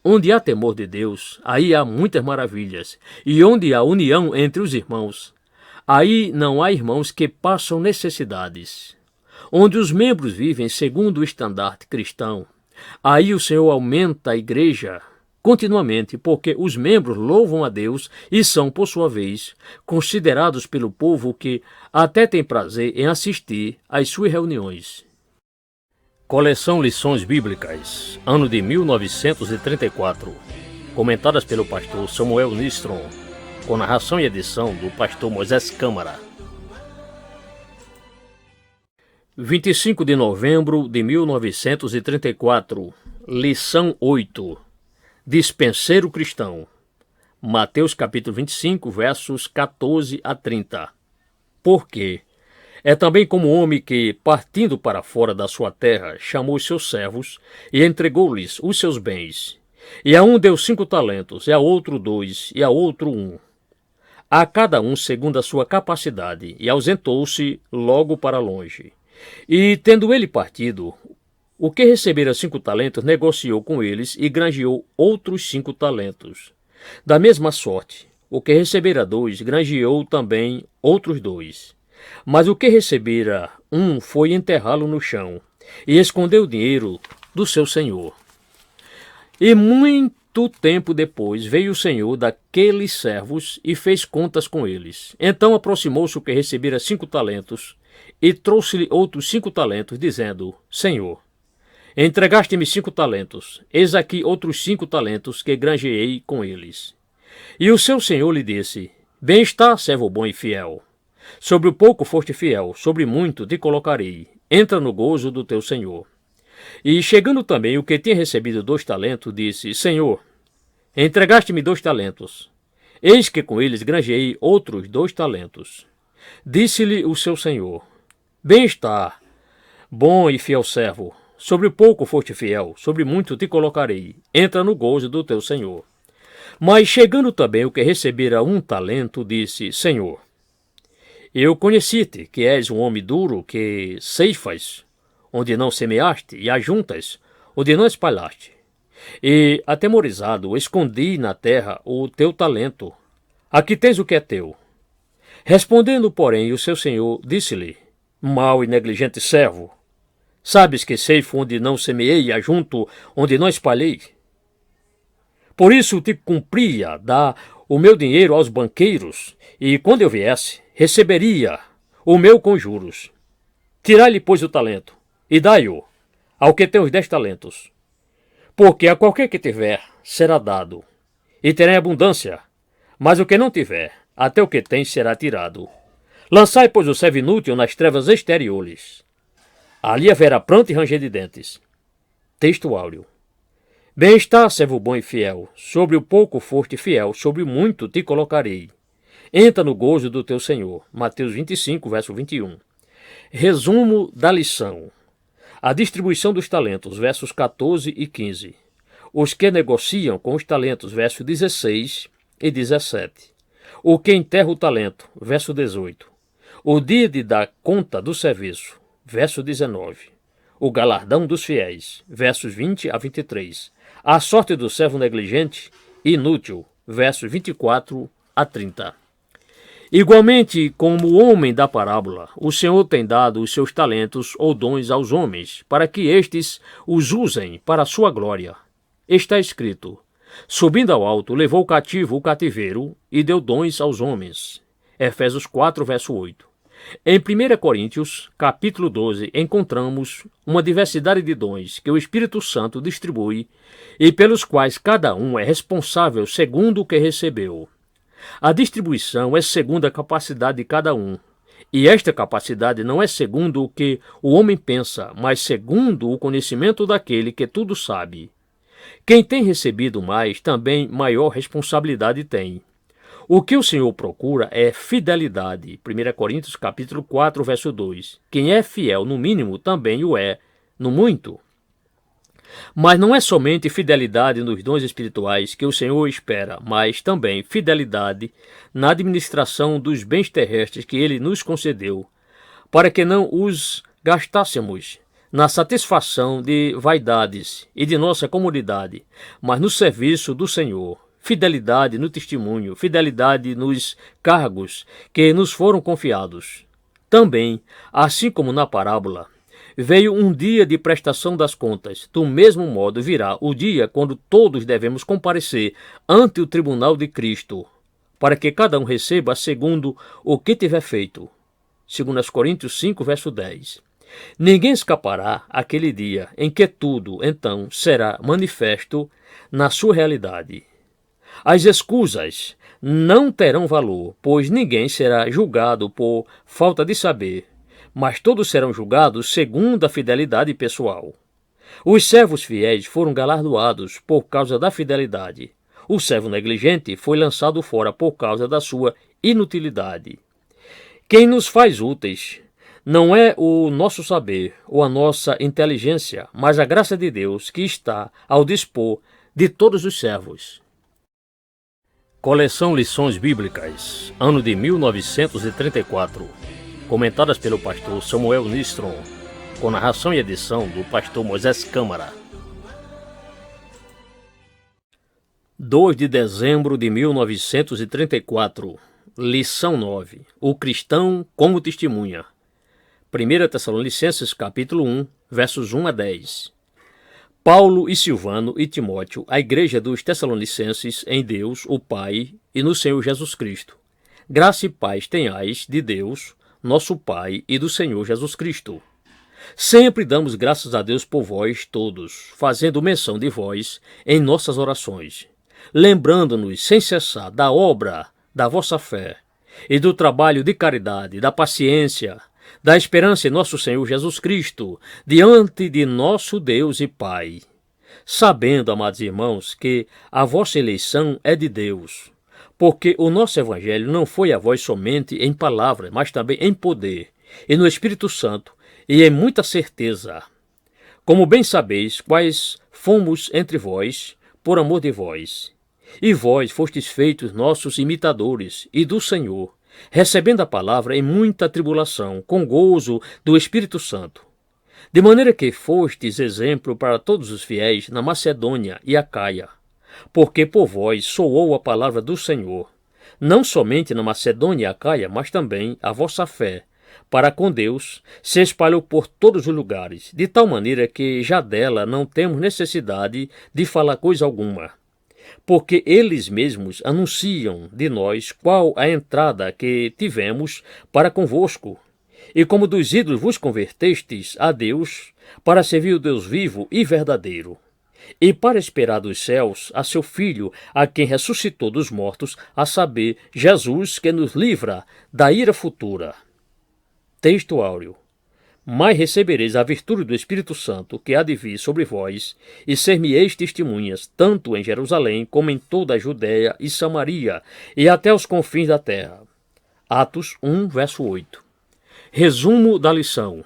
Onde há temor de Deus, aí há muitas maravilhas, e onde há união entre os irmãos, aí não há irmãos que passam necessidades. Onde os membros vivem segundo o estandarte cristão, aí o Senhor aumenta a igreja continuamente, porque os membros louvam a Deus e são, por sua vez, considerados pelo povo que até tem prazer em assistir às suas reuniões. Coleção Lições Bíblicas, ano de 1934, comentadas pelo pastor Samuel Nistron, com narração e edição do pastor Moisés Câmara. 25 de novembro de 1934, lição 8, Dispenseiro cristão, Mateus capítulo 25, versos 14 a 30. Porque é também como um homem que, partindo para fora da sua terra, chamou os seus servos e entregou-lhes os seus bens. E a um deu 5 talentos, e a outro 2, e a outro 1. A cada um segundo a sua capacidade, e ausentou-se logo para longe. E, tendo ele partido, o que recebera 5 talentos negociou com eles e granjeou outros 5 talentos. Da mesma sorte, o que recebera 2 granjeou também outros 2. Mas o que recebera 1 foi enterrá-lo no chão e escondeu o dinheiro do seu senhor. E muito tempo depois veio o senhor daqueles servos e fez contas com eles. Então aproximou-se o que recebera 5 talentos e trouxe-lhe outros 5 talentos, dizendo: Senhor, entregaste-me 5 talentos, eis aqui outros 5 talentos que granjeei com eles. E o seu senhor lhe disse: Bem está, servo bom e fiel. Sobre o pouco foste fiel, sobre muito te colocarei. Entra no gozo do teu senhor. E chegando também o que tinha recebido 2 talentos, disse: Senhor, entregaste-me 2 talentos. Eis que com eles granjeei outros 2 talentos. Disse-lhe o seu senhor: Bem está, bom e fiel servo. Sobre o pouco foste fiel, sobre muito te colocarei. Entra no gozo do teu senhor. Mas chegando também o que recebera 1 talento, disse: Senhor, Eu conheci-te, que és um homem duro, que ceifas onde não semeaste, e ajuntas onde não espalhaste. E, atemorizado, escondi na terra o teu talento. Aqui tens o que é teu. Respondendo, porém, o seu senhor disse-lhe: mau e negligente servo, sabes que ceifo onde não semeei e ajunto onde não espalhei? Por isso te cumpria dar o meu dinheiro aos banqueiros, e quando eu viesse, receberia o meu com juros. Tirai-lhe, pois, o talento, e dai-o ao que tem os 10 talentos. Porque a qualquer que tiver, será dado, e terá abundância, mas o que não tiver, até o que tem será tirado. Lançai, pois, o servo inútil nas trevas exteriores. Ali haverá pranto e ranger de dentes. Texto áureo. Bem está, servo bom e fiel, sobre o pouco foste fiel, sobre o muito te colocarei. Entra no gozo do teu Senhor. Mateus 25, verso 21. Resumo da lição. A distribuição dos talentos, versos 14 e 15. Os que negociam com os talentos, versos 16 e 17. O que enterra o talento, verso 18. O dia de dar conta do serviço, verso 19. O galardão dos fiéis, versos 20 a 23. A sorte do servo negligente e inútil, versos 24 a 30. Igualmente, como o homem da parábola, o Senhor tem dado os seus talentos ou dons aos homens, para que estes os usem para a sua glória. Está escrito: subindo ao alto, levou cativo o cativeiro e deu dons aos homens. Efésios 4, verso 8. Em 1 Coríntios, capítulo 12, encontramos uma diversidade de dons que o Espírito Santo distribui e pelos quais cada um é responsável segundo o que recebeu. A distribuição é segundo a capacidade de cada um, e esta capacidade não é segundo o que o homem pensa, mas segundo o conhecimento daquele que tudo sabe. Quem tem recebido mais, também maior responsabilidade tem. O que o Senhor procura é fidelidade. 1 Coríntios capítulo 4, verso 2. Quem é fiel no mínimo também o é no muito. Mas não é somente fidelidade nos dons espirituais que o Senhor espera, mas também fidelidade na administração dos bens terrestres que Ele nos concedeu, para que não os gastássemos na satisfação de vaidades e de nossa comodidade, mas no serviço do Senhor. Fidelidade no testemunho, fidelidade nos cargos que nos foram confiados. Também, assim como na parábola, veio um dia de prestação das contas. Do mesmo modo virá o dia quando todos devemos comparecer ante o tribunal de Cristo, para que cada um receba segundo o que tiver feito. 2 Coríntios 5, verso 10. Ninguém escapará àquele dia em que tudo, então, será manifesto na sua realidade. As escusas não terão valor, pois ninguém será julgado por falta de saber, mas todos serão julgados segundo a fidelidade pessoal. Os servos fiéis foram galardoados por causa da fidelidade. O servo negligente foi lançado fora por causa da sua inutilidade. Quem nos faz úteis não é o nosso saber ou a nossa inteligência, mas a graça de Deus que está ao dispor de todos os servos. Coleção Lições Bíblicas, ano de 1934, comentadas pelo pastor Samuel Nistron, com narração e edição do pastor Moisés Câmara. 2 de dezembro de 1934, lição 9, o cristão como testemunha. 1 Tessalonicenses capítulo 1, versos 1 a 10. Paulo e Silvano e Timóteo, a igreja dos Tessalonicenses em Deus, o Pai, e no Senhor Jesus Cristo. Graça e paz tenhais de Deus, nosso Pai, e do Senhor Jesus Cristo. Sempre damos graças a Deus por vós todos, fazendo menção de vós em nossas orações, lembrando-nos sem cessar da obra da vossa fé e do trabalho de caridade, da paciência, da esperança em nosso Senhor Jesus Cristo, diante de nosso Deus e Pai. Sabendo, amados irmãos, que a vossa eleição é de Deus, porque o nosso Evangelho não foi a vós somente em palavras, mas também em poder, e no Espírito Santo, e em muita certeza. Como bem sabeis, quais fomos entre vós, por amor de vós. E vós fostes feitos nossos imitadores, e do Senhor, recebendo a palavra em muita tribulação, com gozo do Espírito Santo. De maneira que fostes exemplo para todos os fiéis na Macedônia e Acaia, porque por vós soou a palavra do Senhor, não somente na Macedônia e Acaia, mas também a vossa fé, para com Deus, se espalhou por todos os lugares, de tal maneira que já dela não temos necessidade de falar coisa alguma. Porque eles mesmos anunciam de nós qual a entrada que tivemos para convosco, e como dos ídolos vos convertestes a Deus, para servir o Deus vivo e verdadeiro, e para esperar dos céus a seu Filho, a quem ressuscitou dos mortos, a saber, Jesus, que nos livra da ira futura. Texto áureo. Mas recebereis a virtude do Espírito Santo, que há de vir sobre vós, e ser-me-eis testemunhas, tanto em Jerusalém, como em toda a Judéia e Samaria, e até os confins da terra. Atos 1, verso 8. Resumo da lição.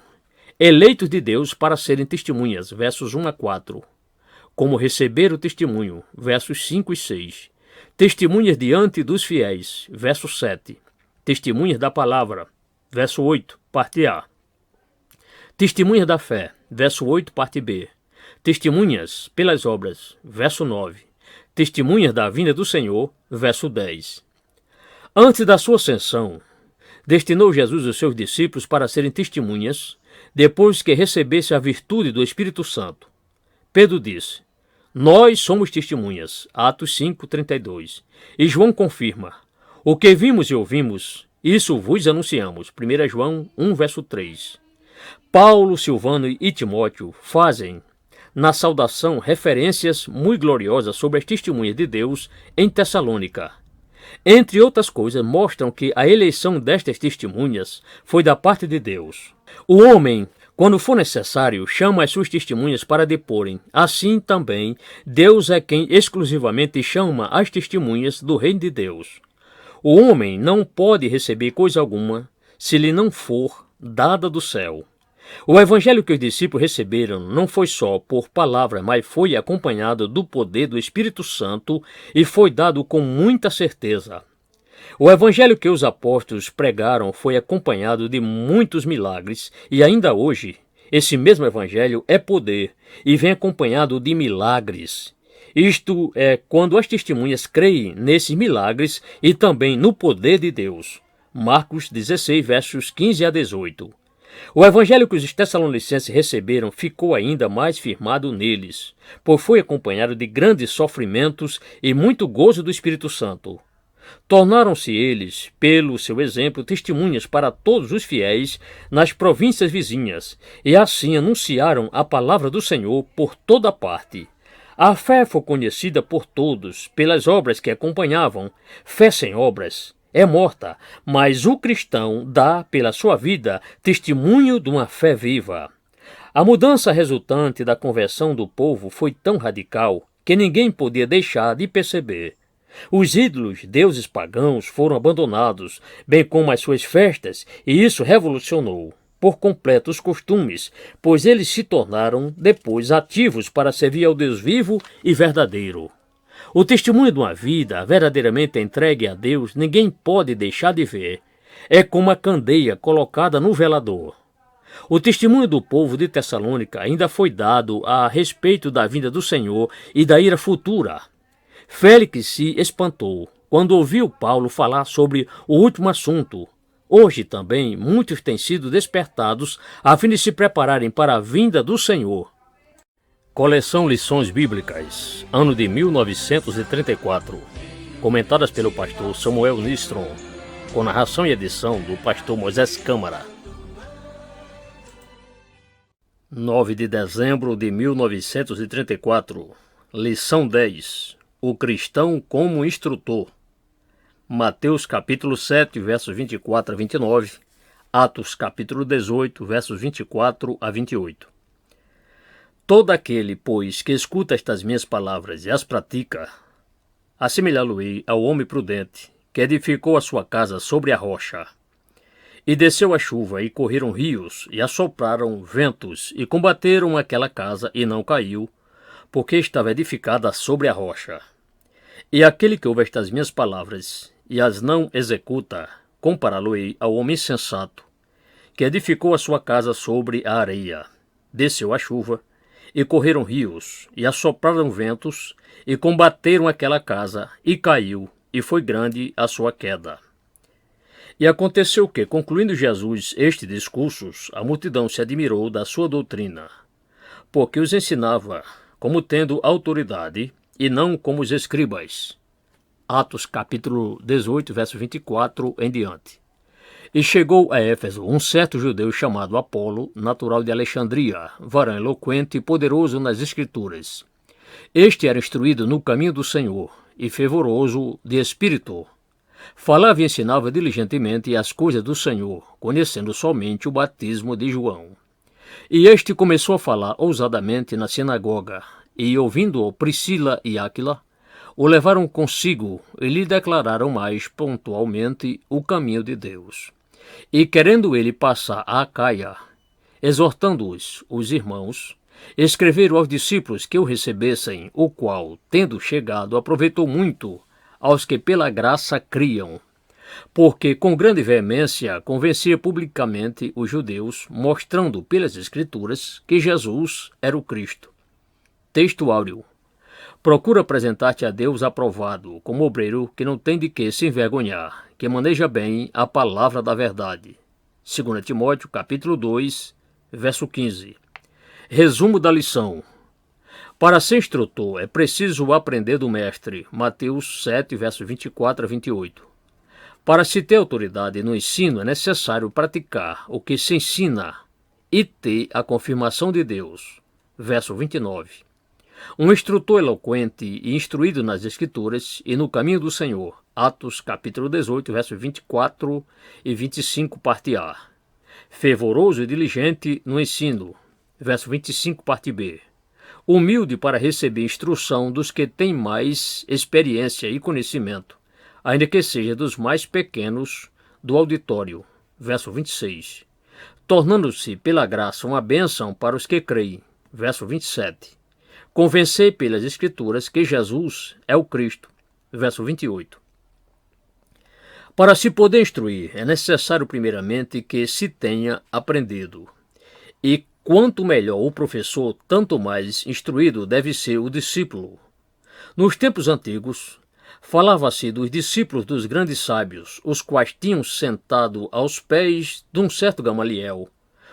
Eleitos de Deus para serem testemunhas, versos 1 a 4. Como receber o testemunho, versos 5 e 6. Testemunhas diante dos fiéis, verso 7. Testemunhas da palavra, verso 8, parte A. Testemunhas da fé, verso 8, parte B. Testemunhas pelas obras, verso 9. Testemunhas da vinda do Senhor, verso 10. Antes da sua ascensão, destinou Jesus os seus discípulos para serem testemunhas, depois que recebesse a virtude do Espírito Santo. Pedro disse: nós somos testemunhas, Atos 5:32. E João confirma: o que vimos e ouvimos, isso vos anunciamos, 1 João 1, verso 3. Paulo, Silvano e Timóteo fazem, na saudação, referências muito gloriosas sobre as testemunhas de Deus em Tessalônica. Entre outras coisas, mostram que a eleição destas testemunhas foi da parte de Deus. O homem, quando for necessário, chama as suas testemunhas para deporem. Assim também, Deus é quem exclusivamente chama as testemunhas do reino de Deus. O homem não pode receber coisa alguma se lhe não for dada do céu. O evangelho que os discípulos receberam não foi só por palavra, mas foi acompanhado do poder do Espírito Santo e foi dado com muita certeza. O evangelho que os apóstolos pregaram foi acompanhado de muitos milagres e ainda hoje esse mesmo evangelho é poder e vem acompanhado de milagres. Isto é quando as testemunhas creem nesses milagres e também no poder de Deus. Marcos 16, versos 15 a 18. O evangelho que os tessalonicenses receberam ficou ainda mais firmado neles, pois foi acompanhado de grandes sofrimentos e muito gozo do Espírito Santo. Tornaram-se eles, pelo seu exemplo, testemunhas para todos os fiéis nas províncias vizinhas, e assim anunciaram a palavra do Senhor por toda parte. A fé foi conhecida por todos pelas obras que acompanhavam. Fé sem obras é morta, mas o cristão dá, pela sua vida, testemunho de uma fé viva. A mudança resultante da conversão do povo foi tão radical que ninguém podia deixar de perceber. Os ídolos, deuses pagãos, foram abandonados, bem como as suas festas, e isso revolucionou por completo os costumes, pois eles se tornaram depois ativos para servir ao Deus vivo e verdadeiro. O testemunho de uma vida verdadeiramente entregue a Deus ninguém pode deixar de ver. É como a candeia colocada no velador. O testemunho do povo de Tessalônica ainda foi dado a respeito da vinda do Senhor e da ira futura. Félix se espantou quando ouviu Paulo falar sobre o último assunto. Hoje também muitos têm sido despertados a fim de se prepararem para a vinda do Senhor. Coleção Lições Bíblicas, ano de 1934, comentadas pelo pastor Samuel Nistron, com narração e edição do pastor Moisés Câmara. 9 de dezembro de 1934, lição 10, o cristão como instrutor. Mateus capítulo 7, versos 24 a 29, Atos capítulo 18, versos 24 a 28. Todo aquele, pois, que escuta estas minhas palavras e as pratica, assemelhá-lo-ei ao homem prudente, que edificou a sua casa sobre a rocha. E desceu a chuva, e correram rios, e assopraram ventos, e combateram aquela casa, e não caiu, porque estava edificada sobre a rocha. E aquele que ouve estas minhas palavras, e as não executa, compará-lo-ei ao homem sensato, que edificou a sua casa sobre a areia. Desceu a chuva, e correram rios, e assopraram ventos, e combateram aquela casa, e caiu, e foi grande a sua queda. E aconteceu que, concluindo Jesus estes discursos, a multidão se admirou da sua doutrina, porque os ensinava como tendo autoridade, e não como os escribas. Atos capítulo 18, verso 24 em diante. E chegou a Éfeso um certo judeu chamado Apolo, natural de Alexandria, varão eloquente e poderoso nas Escrituras. Este era instruído no caminho do Senhor e fervoroso de espírito. Falava e ensinava diligentemente as coisas do Senhor, conhecendo somente o batismo de João. E este começou a falar ousadamente na sinagoga, e ouvindo-o Priscila e Áquila, o levaram consigo e lhe declararam mais pontualmente o caminho de Deus. E querendo ele passar a Acaia, exortando-os, os irmãos, escreveram aos discípulos que o recebessem, o qual, tendo chegado, aproveitou muito aos que pela graça criam, porque com grande veemência convencia publicamente os judeus, mostrando pelas Escrituras que Jesus era o Cristo. Texto áureo. Procura apresentar-te a Deus aprovado, como obreiro que não tem de que se envergonhar, que maneja bem a palavra da verdade. 2 Timóteo, capítulo 2, verso 15. Resumo da lição. Para ser instrutor é preciso aprender do mestre. Mateus 7, versos 24 a 28. Para se ter autoridade no ensino é necessário praticar o que se ensina e ter a confirmação de Deus. Verso 29. Um instrutor eloquente e instruído nas Escrituras e no caminho do Senhor. Atos capítulo 18, versos 24 e 25, parte A. Fervoroso e diligente no ensino. Verso 25, parte B. Humilde para receber instrução dos que têm mais experiência e conhecimento, ainda que seja dos mais pequenos do auditório. Verso 26. Tornando-se pela graça uma bênção para os que creem. Verso 27. Convencer pelas Escrituras que Jesus é o Cristo. Verso 28. Para se poder instruir, é necessário primeiramente que se tenha aprendido. E quanto melhor o professor, tanto mais instruído deve ser o discípulo. Nos tempos antigos, falava-se dos discípulos dos grandes sábios, os quais tinham sentado aos pés de um certo Gamaliel,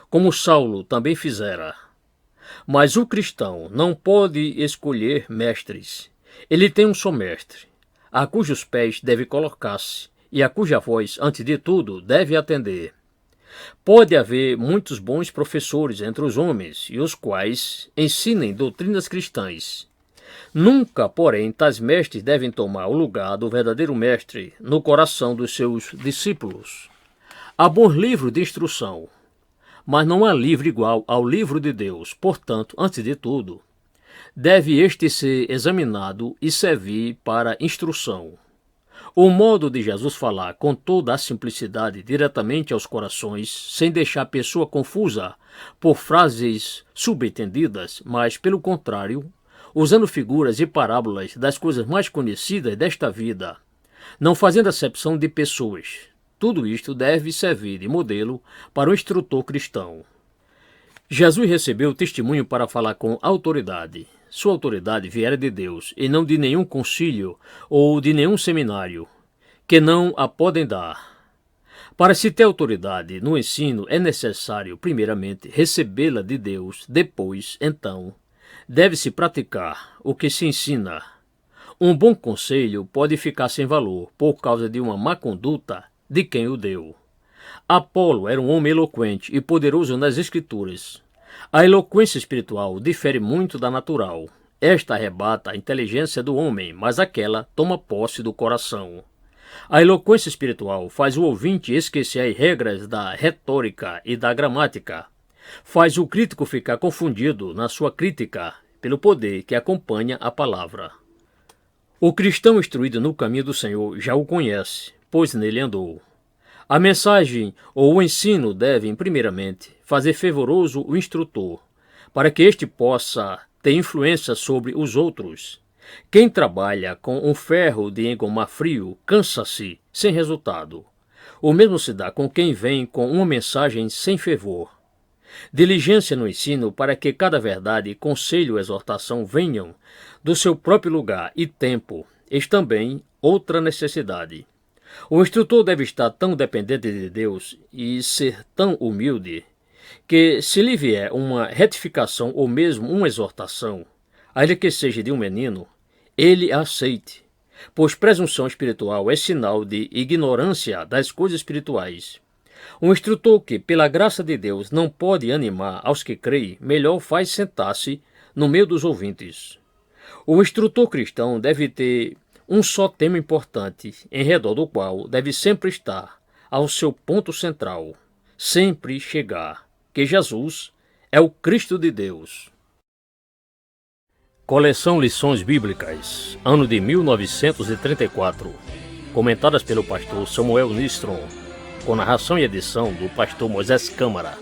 como Saulo também fizera. Mas o cristão não pode escolher mestres. Ele tem um só mestre, a cujos pés deve colocar-se e a cuja voz, antes de tudo, deve atender. Pode haver muitos bons professores entre os homens, e os quais ensinem doutrinas cristãs. Nunca, porém, tais mestres devem tomar o lugar do verdadeiro mestre no coração dos seus discípulos. Há bons livros de instrução, mas não há livro igual ao livro de Deus. Portanto, antes de tudo, deve este ser examinado e servir para instrução. O modo de Jesus falar com toda a simplicidade diretamente aos corações, sem deixar a pessoa confusa por frases subentendidas, mas, pelo contrário, usando figuras e parábolas das coisas mais conhecidas desta vida, não fazendo acepção de pessoas. Tudo isto deve servir de modelo para o instrutor cristão. Jesus recebeu testemunho para falar com autoridade. Sua autoridade viera de Deus, e não de nenhum concílio ou de nenhum seminário, que não a podem dar. Para se ter autoridade no ensino, é necessário, primeiramente, recebê-la de Deus, depois, então, deve-se praticar o que se ensina. Um bom conselho pode ficar sem valor por causa de uma má conduta de quem o deu. Apolo era um homem eloquente e poderoso nas Escrituras. A eloquência espiritual difere muito da natural. Esta arrebata a inteligência do homem, mas aquela toma posse do coração. A eloquência espiritual faz o ouvinte esquecer as regras da retórica e da gramática. Faz o crítico ficar confundido na sua crítica pelo poder que acompanha a palavra. O cristão instruído no caminho do Senhor já o conhece, pois nele andou. A mensagem ou o ensino devem, primeiramente, fazer fervoroso o instrutor, para que este possa ter influência sobre os outros. Quem trabalha com um ferro de engomar frio cansa-se sem resultado. O mesmo se dá com quem vem com uma mensagem sem fervor. Diligência no ensino para que cada verdade, conselho e exortação venham do seu próprio lugar e tempo, eis também outra necessidade. O instrutor deve estar tão dependente de Deus e ser tão humilde que, se lhe vier uma retificação ou mesmo uma exortação, ainda que seja de um menino, ele a aceite, pois presunção espiritual é sinal de ignorância das coisas espirituais. Um instrutor que, pela graça de Deus, não pode animar aos que creem, melhor faz sentar-se no meio dos ouvintes. O instrutor cristão deve ter um só tema importante, em redor do qual deve sempre estar ao seu ponto central, sempre chegar, que Jesus é o Cristo de Deus. Coleção Lições Bíblicas, ano de 1934, comentadas pelo pastor Samuel Nistron, com narração e edição do pastor Moisés Câmara.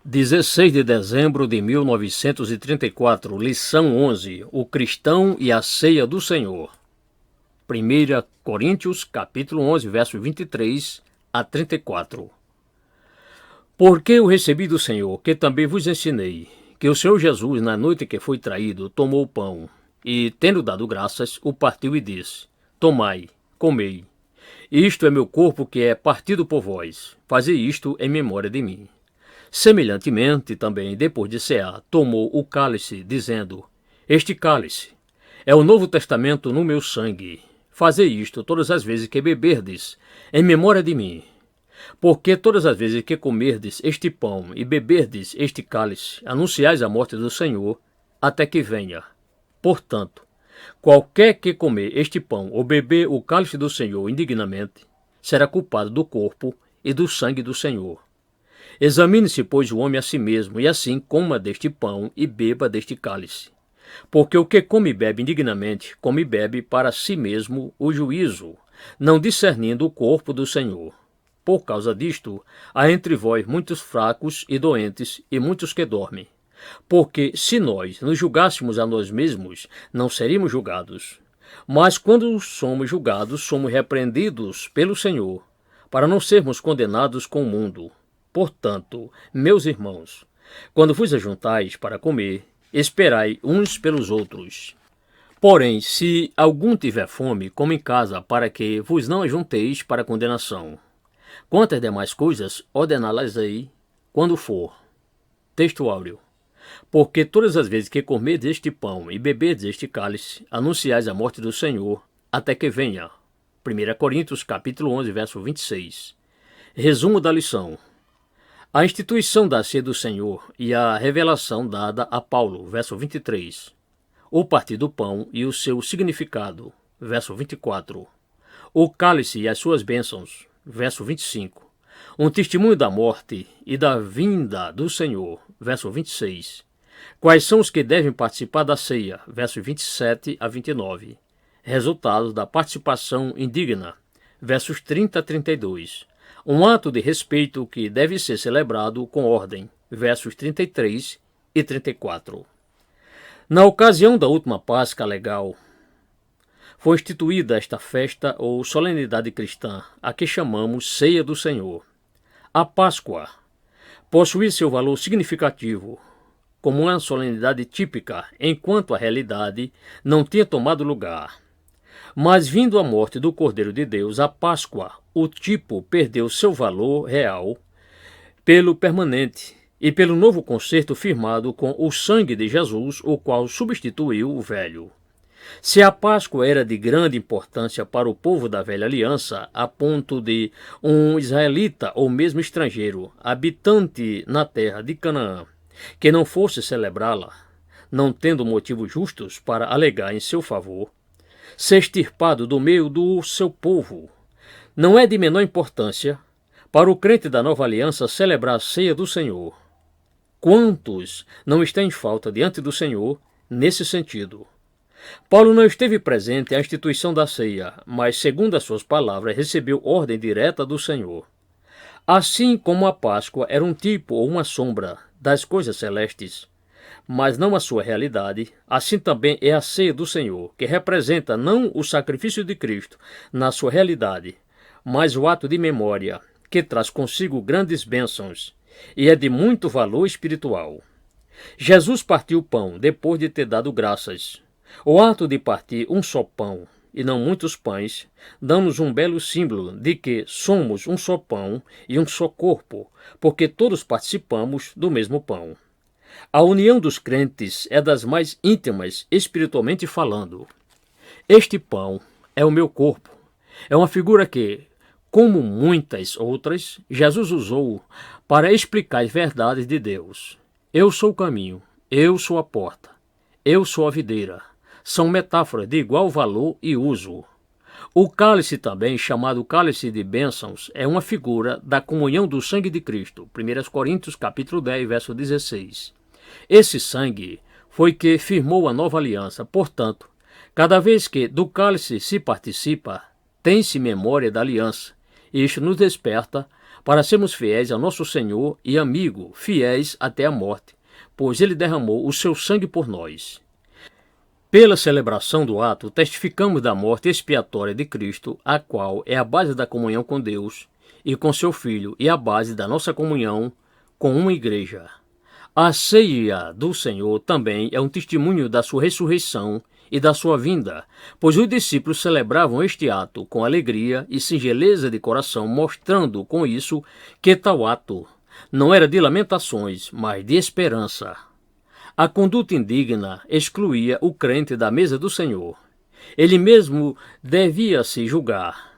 16 de dezembro de 1934, lição 11, o cristão e a ceia do Senhor. 1 Coríntios, capítulo 11, verso 23 a 34. Porque eu recebi do Senhor, que também vos ensinei, que o Senhor Jesus, na noite que foi traído, tomou o pão, e, tendo dado graças, o partiu e disse: Tomai, comei. Isto é meu corpo que é partido por vós. Fazei isto em memória de mim. Semelhantemente, também, depois de cear, tomou o cálice, dizendo: Este cálice é o novo testamento no meu sangue. Fazei isto todas as vezes que beberdes, em memória de mim. Porque todas as vezes que comerdes este pão e beberdes este cálice, anunciais a morte do Senhor, até que venha. Portanto, qualquer que comer este pão ou beber o cálice do Senhor indignamente, será culpado do corpo e do sangue do Senhor. Examine-se, pois, o homem a si mesmo, e assim coma deste pão e beba deste cálice. Porque o que come e bebe indignamente, come e bebe para si mesmo o juízo, não discernindo o corpo do Senhor. Por causa disto, há entre vós muitos fracos e doentes, e muitos que dormem. Porque, se nós nos julgássemos a nós mesmos, não seríamos julgados. Mas quando somos julgados, somos repreendidos pelo Senhor, para não sermos condenados com o mundo. Portanto, meus irmãos, quando vos ajuntais para comer, esperai uns pelos outros. Porém, se algum tiver fome, coma em casa, para que vos não ajunteis para condenação. Quantas demais coisas, ordená-las-ei quando for. Texto áureo. Porque todas as vezes que comerdes este pão e beberdes este cálice, anunciais a morte do Senhor, até que venha. 1 Coríntios, capítulo 11, verso 26. Resumo da lição. A instituição da ceia do Senhor e a revelação dada a Paulo, verso 23. O partir do pão e o seu significado, verso 24. O cálice e as suas bênçãos, verso 25. Um testemunho da morte e da vinda do Senhor, verso 26. Quais são os que devem participar da ceia, versos 27 a 29. Resultados da participação indigna, versos 30 a 32. Um ato de respeito que deve ser celebrado com ordem, versos 33 e 34. Na ocasião da última Páscoa legal, foi instituída esta festa ou solenidade cristã, a que chamamos Ceia do Senhor. A Páscoa possui seu valor significativo, como uma solenidade típica, enquanto a realidade não tinha tomado lugar. Mas, vindo a morte do Cordeiro de Deus, a Páscoa, o tipo perdeu seu valor real pelo permanente e pelo novo concerto firmado com o sangue de Jesus, o qual substituiu o velho. Se a Páscoa era de grande importância para o povo da velha aliança, a ponto de um israelita ou mesmo estrangeiro, habitante na terra de Canaã, que não fosse celebrá-la, não tendo motivos justos para alegar em seu favor, ser extirpado do meio do seu povo, não é de menor importância para o crente da nova aliança celebrar a ceia do Senhor. Quantos não estão em falta diante do Senhor nesse sentido? Paulo não esteve presente à instituição da ceia, mas, segundo as suas palavras, recebeu ordem direta do Senhor. Assim como a Páscoa era um tipo ou uma sombra das coisas celestes, mas não a sua realidade, assim também é a ceia do Senhor, que representa não o sacrifício de Cristo na sua realidade, mas o ato de memória, que traz consigo grandes bênçãos e é de muito valor espiritual. Jesus partiu o pão depois de ter dado graças. O ato de partir um só pão, e não muitos pães, dá-nos um belo símbolo de que somos um só pão e um só corpo, porque todos participamos do mesmo pão. A união dos crentes é das mais íntimas, espiritualmente falando. Este pão é o meu corpo. É uma figura que, como muitas outras, Jesus usou para explicar as verdades de Deus. Eu sou o caminho, eu sou a porta, eu sou a videira. São metáforas de igual valor e uso. O cálice também, chamado cálice de bênçãos, é uma figura da comunhão do sangue de Cristo. 1 Coríntios capítulo 10, verso 16. Esse sangue foi que firmou a nova aliança. Portanto, cada vez que do cálice se participa, tem-se memória da aliança. Isto nos desperta para sermos fiéis ao nosso Senhor e amigo, fiéis até a morte, pois Ele derramou o seu sangue por nós. Pela celebração do ato, testificamos da morte expiatória de Cristo, a qual é a base da comunhão com Deus e com seu Filho e a base da nossa comunhão com uma igreja. A ceia do Senhor também é um testemunho da sua ressurreição e da sua vinda, pois os discípulos celebravam este ato com alegria e singeleza de coração, mostrando com isso que tal ato não era de lamentações, mas de esperança. A conduta indigna excluía o crente da mesa do Senhor. Ele mesmo devia se julgar,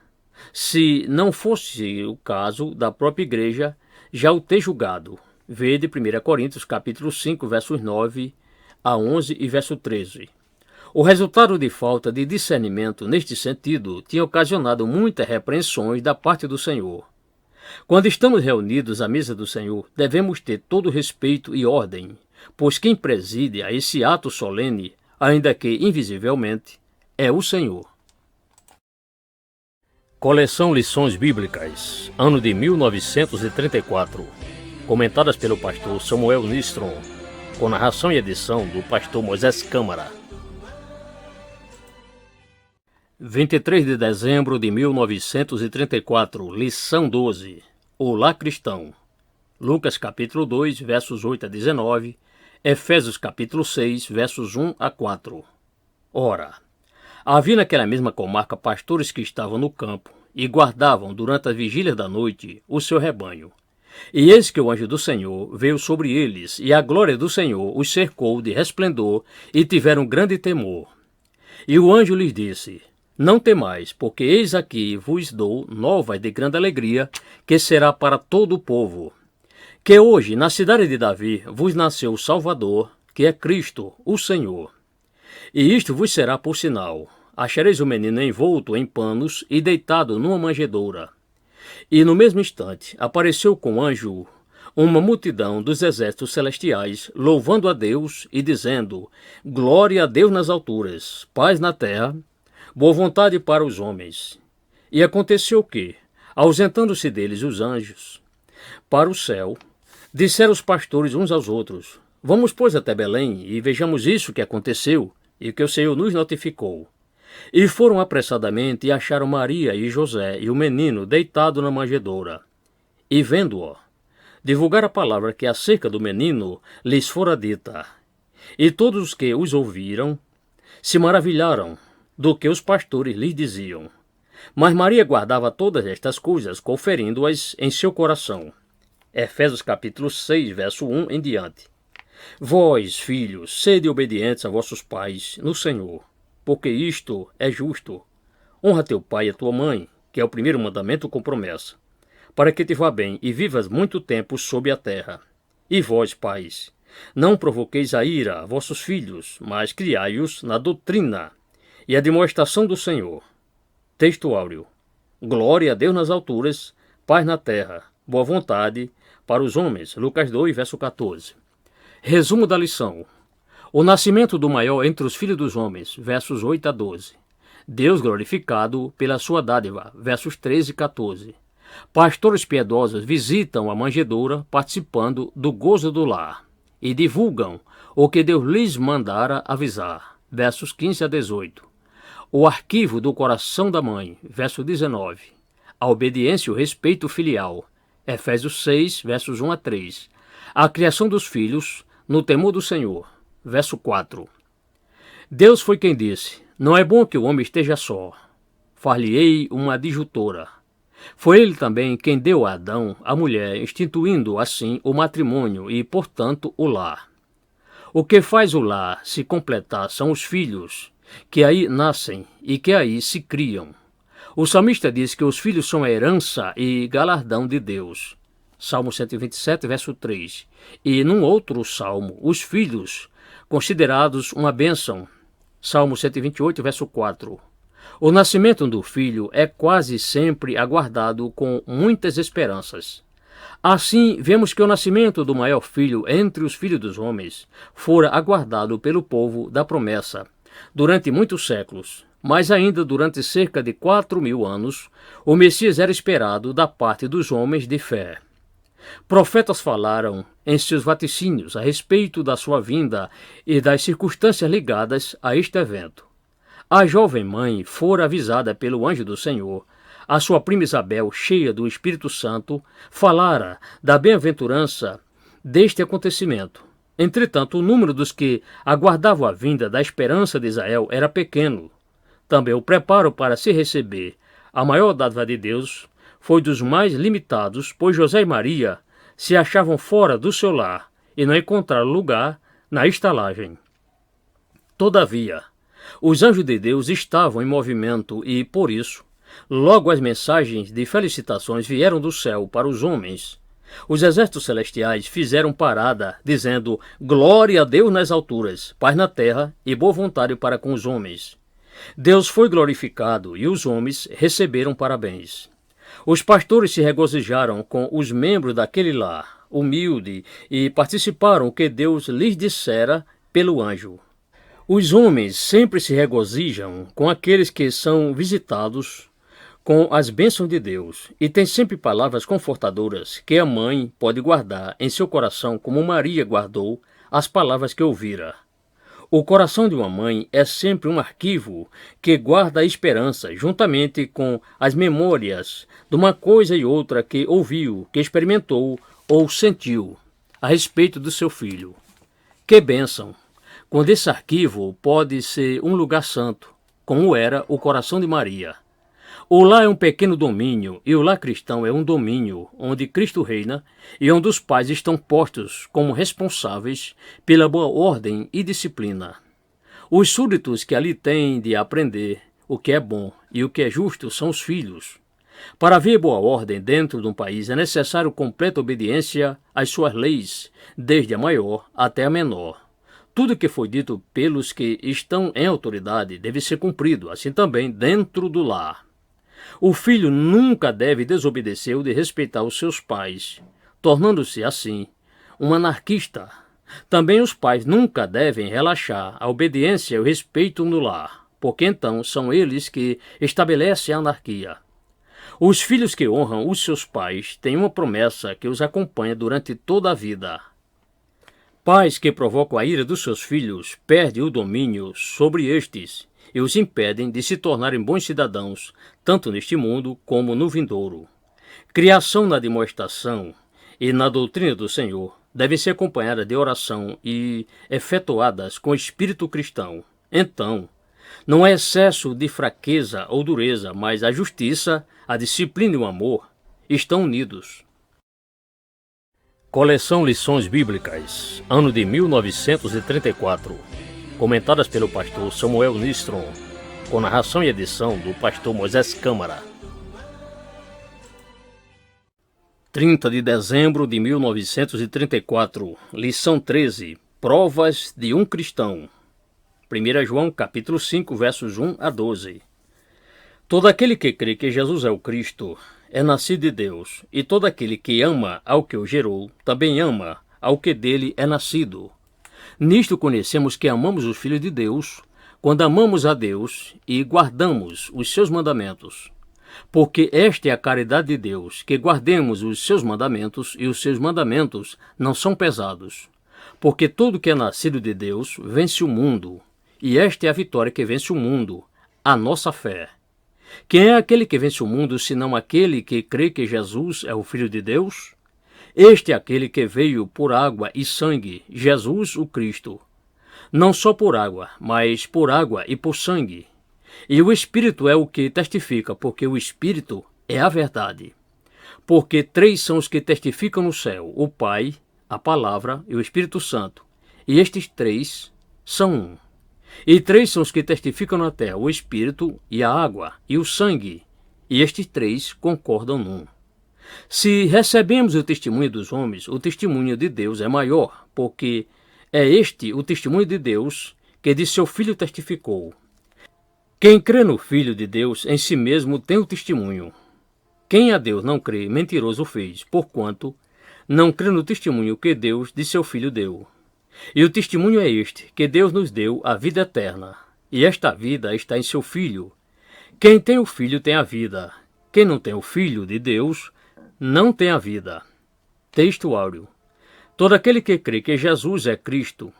se não fosse o caso da própria igreja já o ter julgado. Vede 1 Coríntios capítulo 5, versos 9 a 11 e verso 13. O resultado de falta de discernimento neste sentido tinha ocasionado muitas repreensões da parte do Senhor. Quando estamos reunidos à mesa do Senhor, devemos ter todo respeito e ordem, pois quem preside a esse ato solene, ainda que invisivelmente, é o Senhor. Coleção Lições Bíblicas, ano de 1934, comentadas pelo pastor Samuel Nistrom, com narração e edição do pastor Moisés Câmara. 23 de dezembro de 1934, lição 12. Olá, cristão. Lucas capítulo 2, versos 8 a 19, Efésios capítulo 6, versos 1 a 4. Ora, havia naquela mesma comarca pastores que estavam no campo e guardavam durante as vigílias da noite o seu rebanho. E eis que o anjo do Senhor veio sobre eles, e a glória do Senhor os cercou de resplendor, e tiveram grande temor. E o anjo lhes disse: Não temais, porque eis aqui vos dou novas de grande alegria, que será para todo o povo. Que hoje, na cidade de Davi, vos nasceu o Salvador, que é Cristo, o Senhor. E isto vos será por sinal: achareis o menino envolto em panos e deitado numa manjedoura. E no mesmo instante apareceu com o anjo uma multidão dos exércitos celestiais, louvando a Deus e dizendo: Glória a Deus nas alturas, paz na terra, boa vontade para os homens. E aconteceu que, ausentando-se deles os anjos para o céu, disseram os pastores uns aos outros: Vamos, pois, até Belém e vejamos isso que aconteceu e que o Senhor nos notificou. E foram apressadamente e acharam Maria e José e o menino deitado na manjedoura. E vendo-o, divulgaram a palavra que acerca do menino lhes fora dita. E todos os que os ouviram se maravilharam do que os pastores lhes diziam. Mas Maria guardava todas estas coisas, conferindo-as em seu coração. Efésios capítulo 6, verso 1 em diante. Vós, filhos, sede obedientes a vossos pais no Senhor, porque isto é justo. Honra teu pai e a tua mãe, que é o primeiro mandamento com promessa, para que te vá bem e vivas muito tempo sob a terra. E vós, pais, não provoqueis a ira a vossos filhos, mas criai-os na doutrina e a demonstração do Senhor. Texto áureo. Glória a Deus nas alturas, paz na terra, boa vontade para os homens. Lucas 2, verso 14. Resumo da lição. O nascimento do maior entre os filhos dos homens, versos 8 a 12. Deus glorificado pela sua dádiva, versos 13 e 14. Pastores piedosos visitam a manjedoura participando do gozo do lar e divulgam o que Deus lhes mandara avisar, versos 15 a 18. O arquivo do coração da mãe, verso 19. A obediência e o respeito filial, Efésios 6, versos 1 a 3. A criação dos filhos, no temor do Senhor, verso 4. Deus foi quem disse: não é bom que o homem esteja só. Far-lhe-ei uma adjutora. Foi ele também quem deu a Adão a mulher, instituindo assim o matrimônio e, portanto, o lar. O que faz o lar se completar são os filhos, que aí nascem e que aí se criam. O salmista diz que os filhos são a herança e galardão de Deus. Salmo 127, verso 3. E num outro salmo, os filhos, considerados uma bênção. Salmo 128, verso 4. O nascimento do filho é quase sempre aguardado com muitas esperanças. Assim, vemos que o nascimento do maior filho entre os filhos dos homens fora aguardado pelo povo da promessa durante muitos séculos, mas ainda durante cerca de 4.000 anos, o Messias era esperado da parte dos homens de fé. Profetas falaram em seus vaticínios a respeito da sua vinda e das circunstâncias ligadas a este evento. A jovem mãe fora avisada pelo anjo do Senhor. A sua prima Isabel, cheia do Espírito Santo, falara da bem-aventurança deste acontecimento. Entretanto, o número dos que aguardavam a vinda da esperança de Israel era pequeno. Também o preparo para se receber a maior dádiva de Deus foi dos mais limitados, pois José e Maria se achavam fora do seu lar e não encontraram lugar na estalagem. Todavia, os anjos de Deus estavam em movimento e, por isso, logo as mensagens de felicitações vieram do céu para os homens. Os exércitos celestiais fizeram parada, dizendo: glória a Deus nas alturas, paz na terra e boa vontade para com os homens. Deus foi glorificado e os homens receberam parabéns. Os pastores se regozijaram com os membros daquele lar humilde e participaram o que Deus lhes dissera pelo anjo. Os homens sempre se regozijam com aqueles que são visitados com as bênçãos de Deus, e tem sempre palavras confortadoras que a mãe pode guardar em seu coração, como Maria guardou as palavras que ouvira. O coração de uma mãe é sempre um arquivo que guarda a esperança, juntamente com as memórias de uma coisa e outra que ouviu, que experimentou ou sentiu a respeito do seu filho. Que bênção! Quando esse arquivo pode ser um lugar santo, como era o coração de Maria. O lar é um pequeno domínio, e o lar cristão é um domínio onde Cristo reina e onde os pais estão postos como responsáveis pela boa ordem e disciplina. Os súditos que ali têm de aprender o que é bom e o que é justo são os filhos. Para haver boa ordem dentro de um país é necessário completa obediência às suas leis, desde a maior até a menor. Tudo que foi dito pelos que estão em autoridade deve ser cumprido, assim também dentro do lar. O filho nunca deve desobedecer ou desrespeitar os seus pais, tornando-se assim um anarquista. Também os pais nunca devem relaxar a obediência e o respeito no lar, porque então são eles que estabelecem a anarquia. Os filhos que honram os seus pais têm uma promessa que os acompanha durante toda a vida. Pais que provocam a ira dos seus filhos perdem o domínio sobre estes e os impedem de se tornarem bons cidadãos, tanto neste mundo como no vindouro. Criação na demonstração e na doutrina do Senhor devem ser acompanhadas de oração e efetuadas com espírito cristão. Então, não é excesso de fraqueza ou dureza, mas a justiça, a disciplina e o amor estão unidos. Coleção Lições Bíblicas, ano de 1934. Comentadas pelo pastor Samuel Nistron, com narração e edição do pastor Moisés Câmara. 30 de dezembro de 1934, lição 13, Provas de um cristão. 1 João capítulo 5, versos 1 a 12. Todo aquele que crê que Jesus é o Cristo é nascido de Deus, e todo aquele que ama ao que o gerou, também ama ao que dele é nascido. Nisto conhecemos que amamos os filhos de Deus, quando amamos a Deus e guardamos os seus mandamentos. Porque esta é a caridade de Deus, que guardemos os seus mandamentos, e os seus mandamentos não são pesados. Porque tudo que é nascido de Deus vence o mundo, e esta é a vitória que vence o mundo, a nossa fé. Quem é aquele que vence o mundo, senão aquele que crê que Jesus é o Filho de Deus? Este é aquele que veio por água e sangue, Jesus o Cristo. Não só por água, mas por água e por sangue. E o Espírito é o que testifica, porque o Espírito é a verdade. Porque três são os que testificam no céu, o Pai, a Palavra e o Espírito Santo. E estes três são um. E três são os que testificam na terra, o Espírito e a água e o sangue. E estes três concordam num. Se recebemos o testemunho dos homens, o testemunho de Deus é maior, porque é este o testemunho de Deus que de seu Filho testificou. Quem crê no Filho de Deus em si mesmo tem o testemunho. Quem a Deus não crê, mentiroso fez, porquanto não crê no testemunho que Deus de seu Filho deu. E o testemunho é este, que Deus nos deu a vida eterna, e esta vida está em seu Filho. Quem tem o Filho tem a vida. Quem não tem o Filho de Deus não tem a vida. Texto áureo. Todo aquele que crê que Jesus é Cristo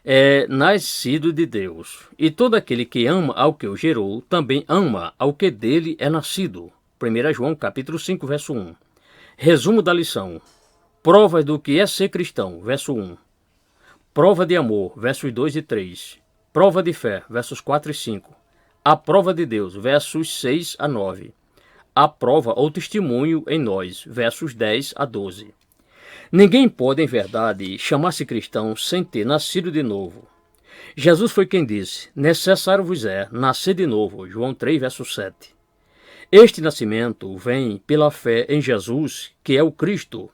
é nascido de Deus, e todo aquele que ama ao que o gerou também ama ao que dele é nascido. 1 João capítulo 5, verso 1. Resumo da lição. Provas do que é ser cristão, verso 1. Prova de amor, versos 2 e 3. Prova de fé, versos 4 e 5. A prova de Deus, versos 6 a 9. A prova ou testemunho em nós, versos 10 a 12. Ninguém pode, em verdade, chamar-se cristão sem ter nascido de novo. Jesus foi quem disse, necessário vos é nascer de novo, João 3, verso 7. Este nascimento vem pela fé em Jesus, que é o Cristo.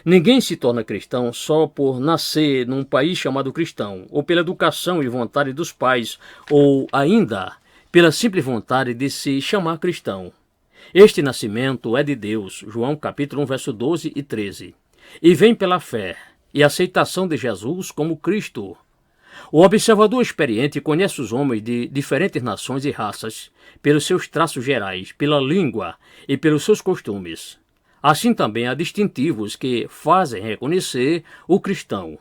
Ninguém se torna cristão só por nascer num país chamado cristão, ou pela educação e vontade dos pais, ou ainda pela simples vontade de se chamar cristão. Este nascimento é de Deus, João capítulo 1, verso 12 e 13, e vem pela fé e aceitação de Jesus como Cristo. O observador experiente conhece os homens de diferentes nações e raças pelos seus traços gerais, pela língua e pelos seus costumes. Assim também há distintivos que fazem reconhecer o cristão.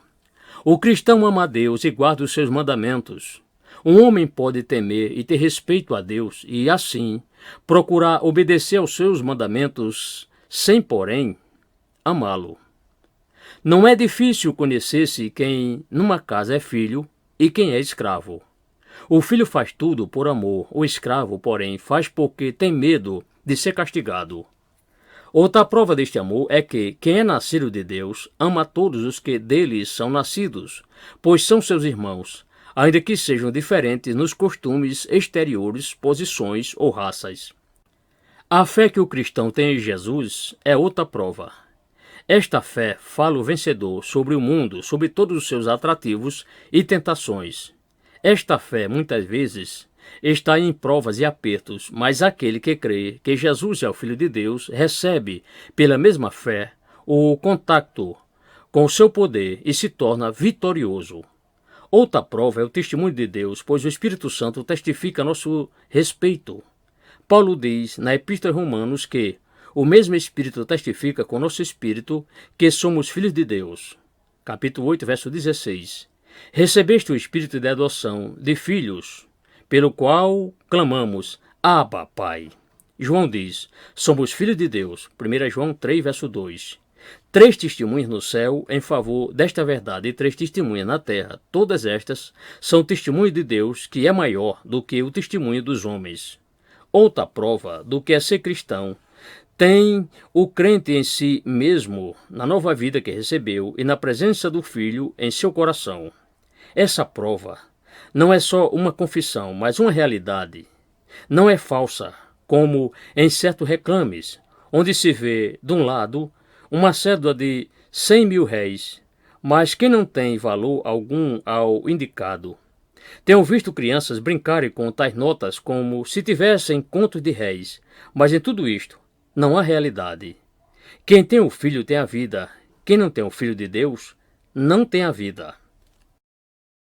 O cristão ama a Deus e guarda os seus mandamentos. Um homem pode temer e ter respeito a Deus e, assim, procurar obedecer aos seus mandamentos sem, porém, amá-lo. Não é difícil conhecer-se quem numa casa é filho e quem é escravo. O filho faz tudo por amor, o escravo, porém, faz porque tem medo de ser castigado. Outra prova deste amor é que quem é nascido de Deus ama todos os que deles são nascidos, pois são seus irmãos, ainda que sejam diferentes nos costumes exteriores, posições ou raças. A fé que o cristão tem em Jesus é outra prova. Esta fé fala o vencedor sobre o mundo, sobre todos os seus atrativos e tentações. Esta fé, muitas vezes, está em provas e apertos, mas aquele que crê que Jesus é o Filho de Deus recebe, pela mesma fé, o contato com o seu poder e se torna vitorioso. Outra prova é o testemunho de Deus, pois o Espírito Santo testifica a nosso respeito. Paulo diz na Epístola aos Romanos que o mesmo Espírito testifica com nosso espírito que somos filhos de Deus. Capítulo 8, verso 16. Recebeste o Espírito de adoção de filhos, pelo qual clamamos, Abba, Pai. João diz, somos filhos de Deus. 1 João 3, verso 2. 3 testemunhas no céu em favor desta verdade e 3 testemunhas na terra. Todas estas são testemunho de Deus, que é maior do que o testemunho dos homens. Outra prova do que é ser cristão tem o crente em si mesmo, na nova vida que recebeu e na presença do Filho em seu coração. Essa prova não é só uma confissão, mas uma realidade. Não é falsa, como em certos reclames, onde se vê, de um lado, uma cédula de 100 mil réis, mas que não tem valor algum ao indicado. Tenho visto crianças brincarem com tais notas como se tivessem contos de réis, mas em tudo isto não há realidade. Quem tem o Filho tem a vida. Quem não tem o Filho de Deus não tem a vida.